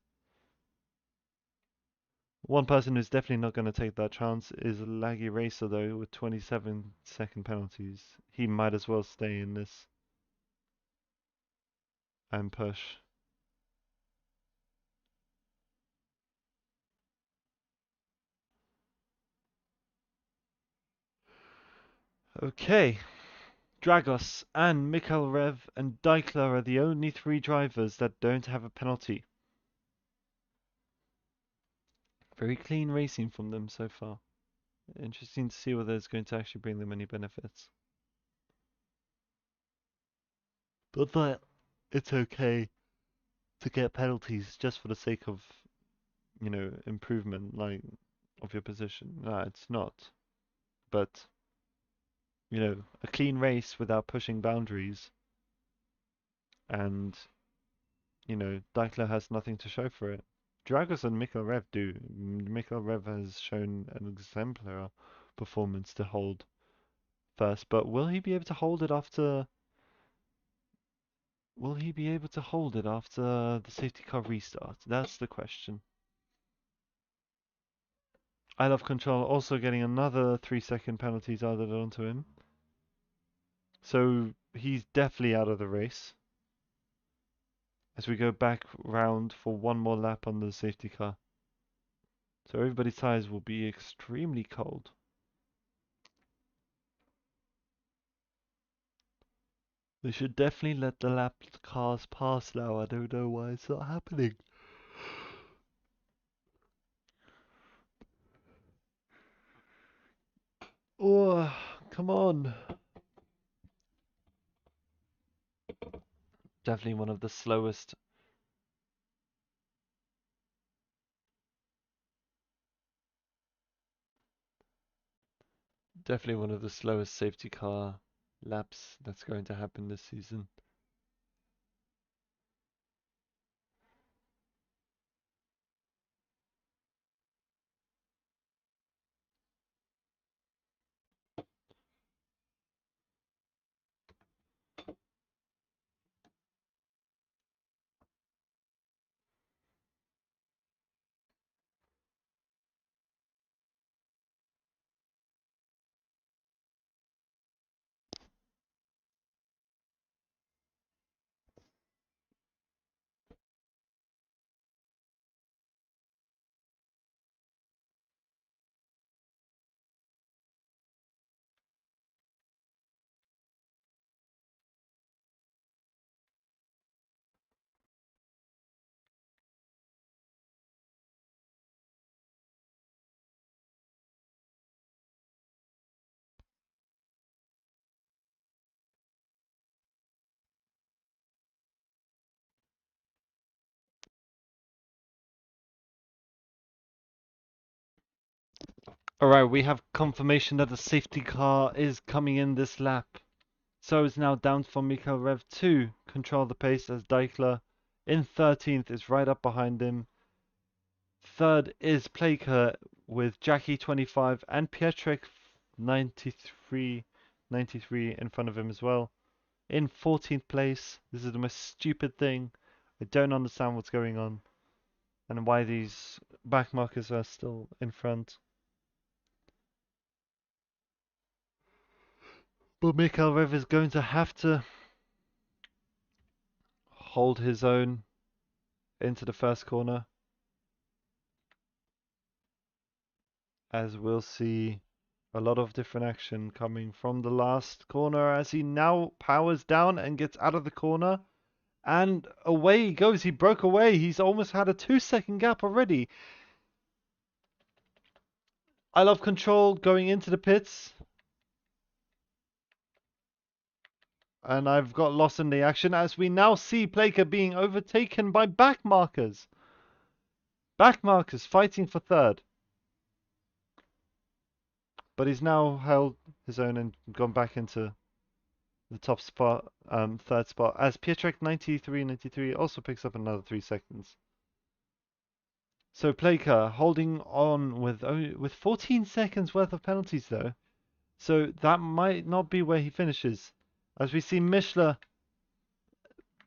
One person who's definitely not going to take that chance is Laggy Racer, though, with 27-second penalties. He might as well stay in this and push. Okay. Dragos and Mikhail Rev and Dykler are the only 3 drivers that don't have a penalty. Very clean racing from them so far. Interesting to see whether it's going to actually bring them any benefits. But that it's okay to get penalties just for the sake of, improvement, like, of your position. No, it's not. But, a clean race without pushing boundaries and, Dykler has nothing to show for it. Dragos and Mikhail Rev do. Mikhail Rev has shown an exemplar performance to hold first, but will he be able to hold it after... Will he be able to hold it after the safety car restart? That's the question. I Love Control also getting another 3-second penalties added onto him. So he's definitely out of the race. As we go back round for one more lap on the safety car. So everybody's tyres will be extremely cold. They should definitely let the lapped cars pass now. I don't know why it's not happening. Oh, come on. Definitely one of the slowest. Definitely one of the slowest safety car laps that's going to happen this season. Alright, we have confirmation that the safety car is coming in this lap. So it's now down for Mikael Rev to control the pace as Deichler in 13th is right up behind him. Third is Plaker with Jackie 25 and Pietrek 93 in front of him as well. In 14th place, this is the most stupid thing. I don't understand what's going on and why these back markers are still in front. But Mikael Rev is going to have to hold his own into the first corner, as we'll see a lot of different action coming from the last corner as he now powers down and gets out of the corner. And away he goes. He broke away. He's almost had a 2-second gap already. I love control going into the pits. And I've got lost in the action as we now see Plaker being overtaken by back markers. Back markers fighting for third. But he's now held his own and gone back into the top spot, third spot, as Pietrek 93 also picks up another 3 seconds. So Plaker holding on with 14 seconds worth of penalties though. So that might not be where he finishes. As we see Mishler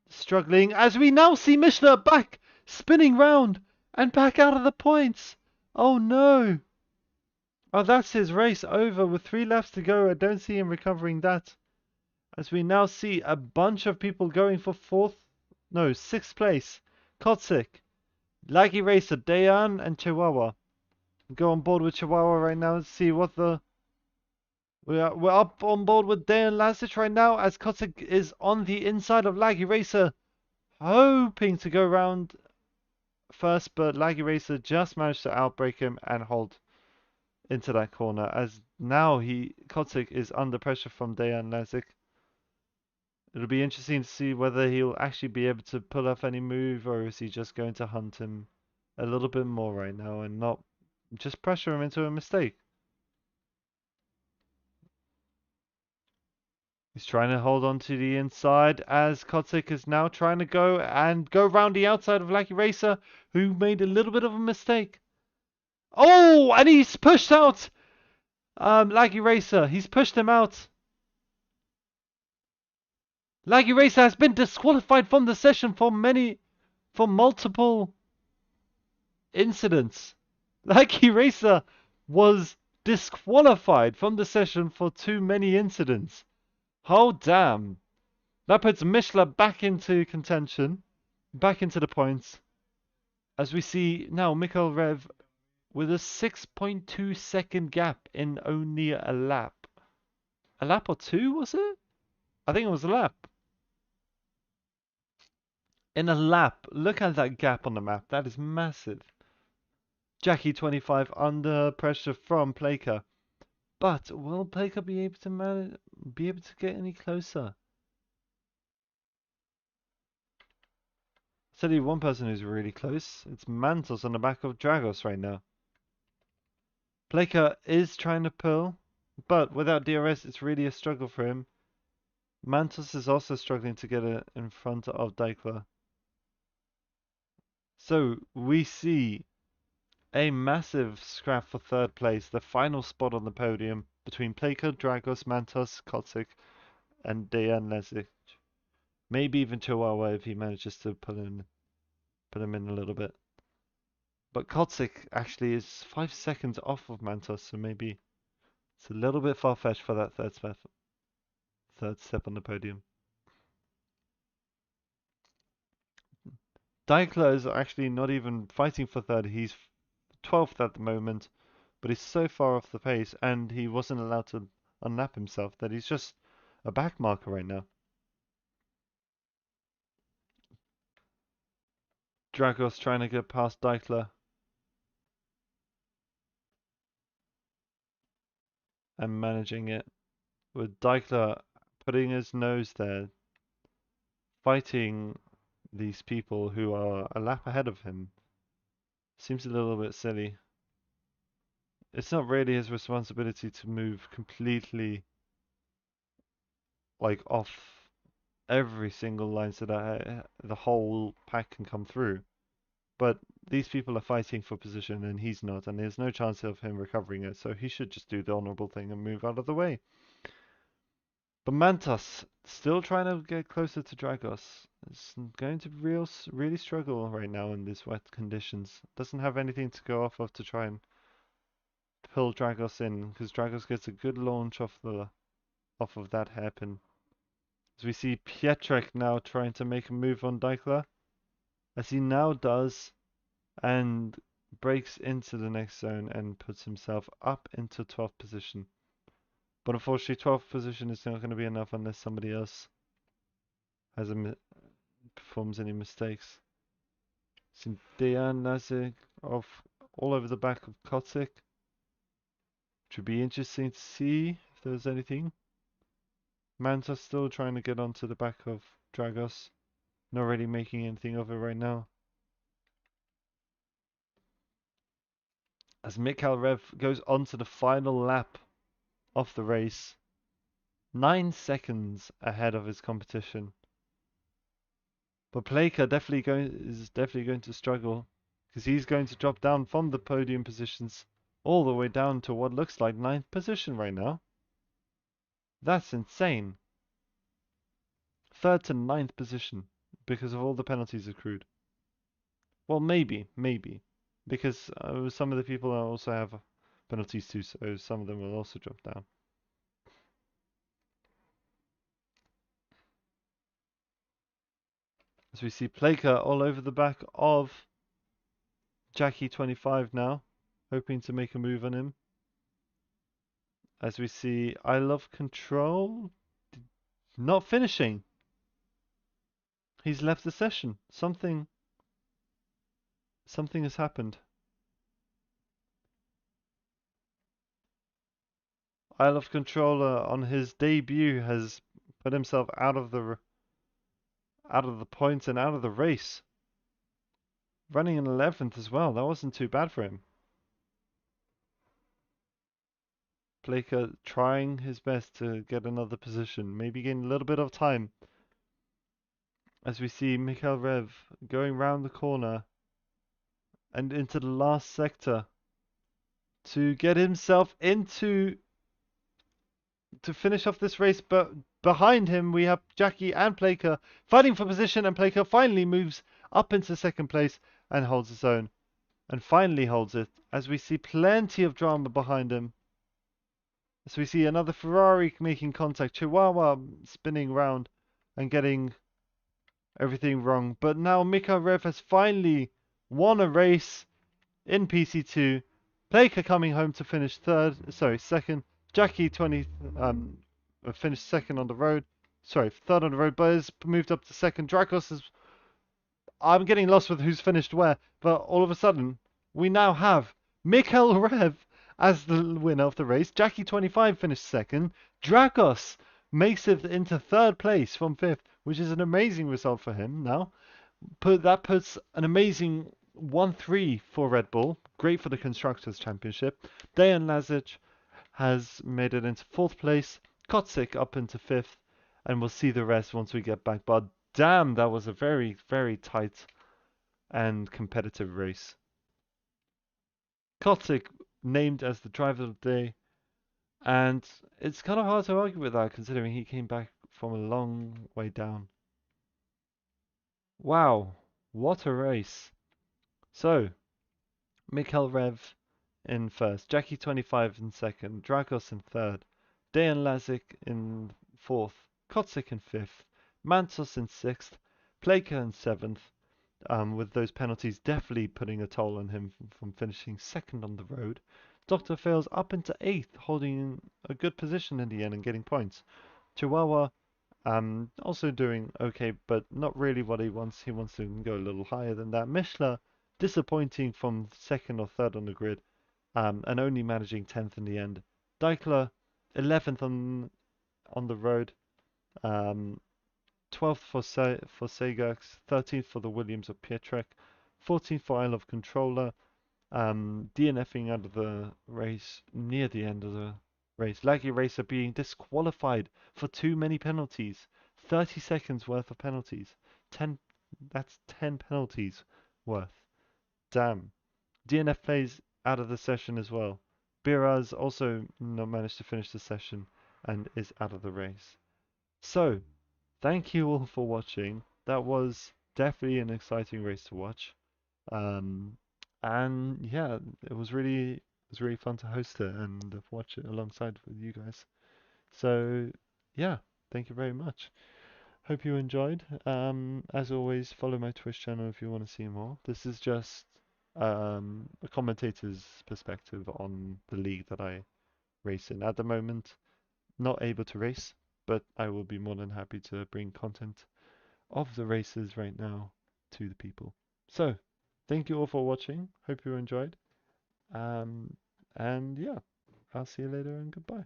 struggling, as we now see Mishler back, spinning round, and back out of the points. Oh no. Oh, that's his race over with 3 laps to go. I don't see him recovering that. As we now see a bunch of people going for 6th place. Kotsik, Laggy Racer, Dayan, and Chihuahua. Go on board with Chihuahua right now and see what the... We're up on board with Dayan Lazic right now as Kotsik is on the inside of Laggy Racer, hoping to go round first, but Laggy Racer just managed to outbrake him and hold into that corner as now Kotsik is under pressure from Dayan Lazic. It'll be interesting to see whether he'll actually be able to pull off any move or is he just going to hunt him a little bit more right now and not just pressure him into a mistake. He's trying to hold on to the inside as Kotsik is now trying to go round the outside of Lucky Racer, who made a little bit of a mistake. Oh, and he's pushed out Lucky Racer. He's pushed him out. Lucky Racer has been disqualified from the session for multiple incidents. Lucky Racer was disqualified from the session for too many incidents. Oh, damn. That puts Mishler back into contention, back into the points. As we see now Mikael Rev with a 6.2 second gap in only a lap. A lap or two, was it? I think it was a lap. In a lap. Look at that gap on the map. That is massive. Jackie 25 under pressure from Plaker. But will Plaker be able to get any closer? I'll tell you one person who's really close. It's Mantos on the back of Dragos right now. Plaker is trying to pull, but without DRS, it's really a struggle for him. Mantos is also struggling to get it in front of Deichler. So we see a massive scrap for third place, the final spot on the podium between Plaker, Dragos, Mantos, Kotsik, and Dejan Lezic. Maybe even Chihuahua if he manages to put him in a little bit. But Kotsik actually is 5 seconds off of Mantos, so maybe it's a little bit far-fetched for that third step on the podium. Deichler is actually not even fighting for third. He's 12th at the moment, but he's so far off the pace, and he wasn't allowed to unlap himself that he's just a back marker right now. Dragos trying to get past Deichler. And managing it, with Deichler putting his nose there, fighting these people who are a lap ahead of him. Seems a little bit silly. it's not really his responsibility to move completely like off every single line so that the whole pack can come through. But these people are fighting for position and he's not, and there's no chance of him recovering it, so he should just do the honorable thing and move out of the way. But Mantos still trying to get closer to Dragos. It's going to really struggle right now in these wet conditions. Doesn't have anything to go off of to try and pull Dragos in, because Dragos gets a good launch off of that hairpin. As we see Pietrek now trying to make a move on Dykla, as he now does, and breaks into the next zone and puts himself up into 12th position. But unfortunately, 12th position is not going to be enough unless somebody else performs any mistakes. Some Dejan Nazik off all over the back of Kotsik. Which would be interesting to see if there's anything. Manta's still trying to get onto the back of Dragos. Not really making anything of it right now. As Mikhail Rev goes on to the final lap of the race. 9 seconds ahead of his competition. But Pleka is definitely going to struggle, because he's going to drop down from the podium positions all the way down to what looks like 9th position right now. That's insane. 3rd to 9th position because of all the penalties accrued. Well, maybe, because some of the people also have penalties too, so some of them will also drop down. As we see Pleka all over the back of Jackie 25 now, hoping to make a move on him. As we see I Love Control not finishing. He's left the session. Something has happened. I Love Controller on his debut has put himself out of the points and out of the race. Running in 11th as well. That wasn't too bad for him. Blake trying his best to get another position, maybe gain a little bit of time. As we see Mikhail Rev going round the corner and into the last sector to get himself into to finish off this race, but behind him we have Jackie and Plaker fighting for position, and Plaker finally moves up into second place and holds his own, and finally holds it, as we see plenty of drama behind him. As we see another Ferrari making contact, Chihuahua spinning round and getting everything wrong, but now Mika Rev has finally won a race in PC2. Plaker coming home to finish second. Jackie 20 finished second on the road. Sorry, third on the road, but has moved up to second. Dracos is. I'm getting lost with who's finished where, but all of a sudden we now have Mikhail Rev as the winner of the race. Jackie 25 finished second. Dracos makes it into third place from fifth, which is an amazing result for him now. That puts an amazing 1-3 for Red Bull. Great for the Constructors' Championship. Dejan Lazic has made it into fourth place. Kotsik up into fifth. And we'll see the rest once we get back. But damn, that was a very, very tight and competitive race. Kotsik named as the driver of the day. And it's kind of hard to argue with that, considering he came back from a long way down. Wow, what a race. So, Mikhail Rev in first, Jackie 25 in second, Dragos in third, Dejan Lazic in fourth, Kotsik in fifth, Mantos in sixth, Pleka in seventh, with those penalties definitely putting a toll on him from finishing second on the road. Dr. Fails up into eighth, holding a good position in the end and getting points. Chihuahua also doing okay, but not really what he wants. He wants to go a little higher than that. Mishla, disappointing from second or third on the grid, and only managing 10th in the end. Dykla, 11th on the road, 12th for Sagax, 13th for the Williams of Pietrek, 14th for I Love Controller, DNFing out of the race near the end of the race. Laggy Racer being disqualified for too many penalties. 30 seconds worth of penalties. 10, that's 10 penalties worth. Damn. DNF plays out of the session as well. Biraz also not managed to finish the session and is out of the race. So, thank you all for watching. That was definitely an exciting race to watch. Um, and yeah, it was really fun to host it and watch it alongside with you guys. So yeah, thank you very much. Hope you enjoyed. As always, follow my Twitch channel if you want to see more. This is just a commentator's perspective on the league that I race in at the moment. Not able to race, but I will be more than happy to bring content of the races right now to the people. So, thank you all for watching. Hope you enjoyed. Um, and yeah, I'll see you later and goodbye.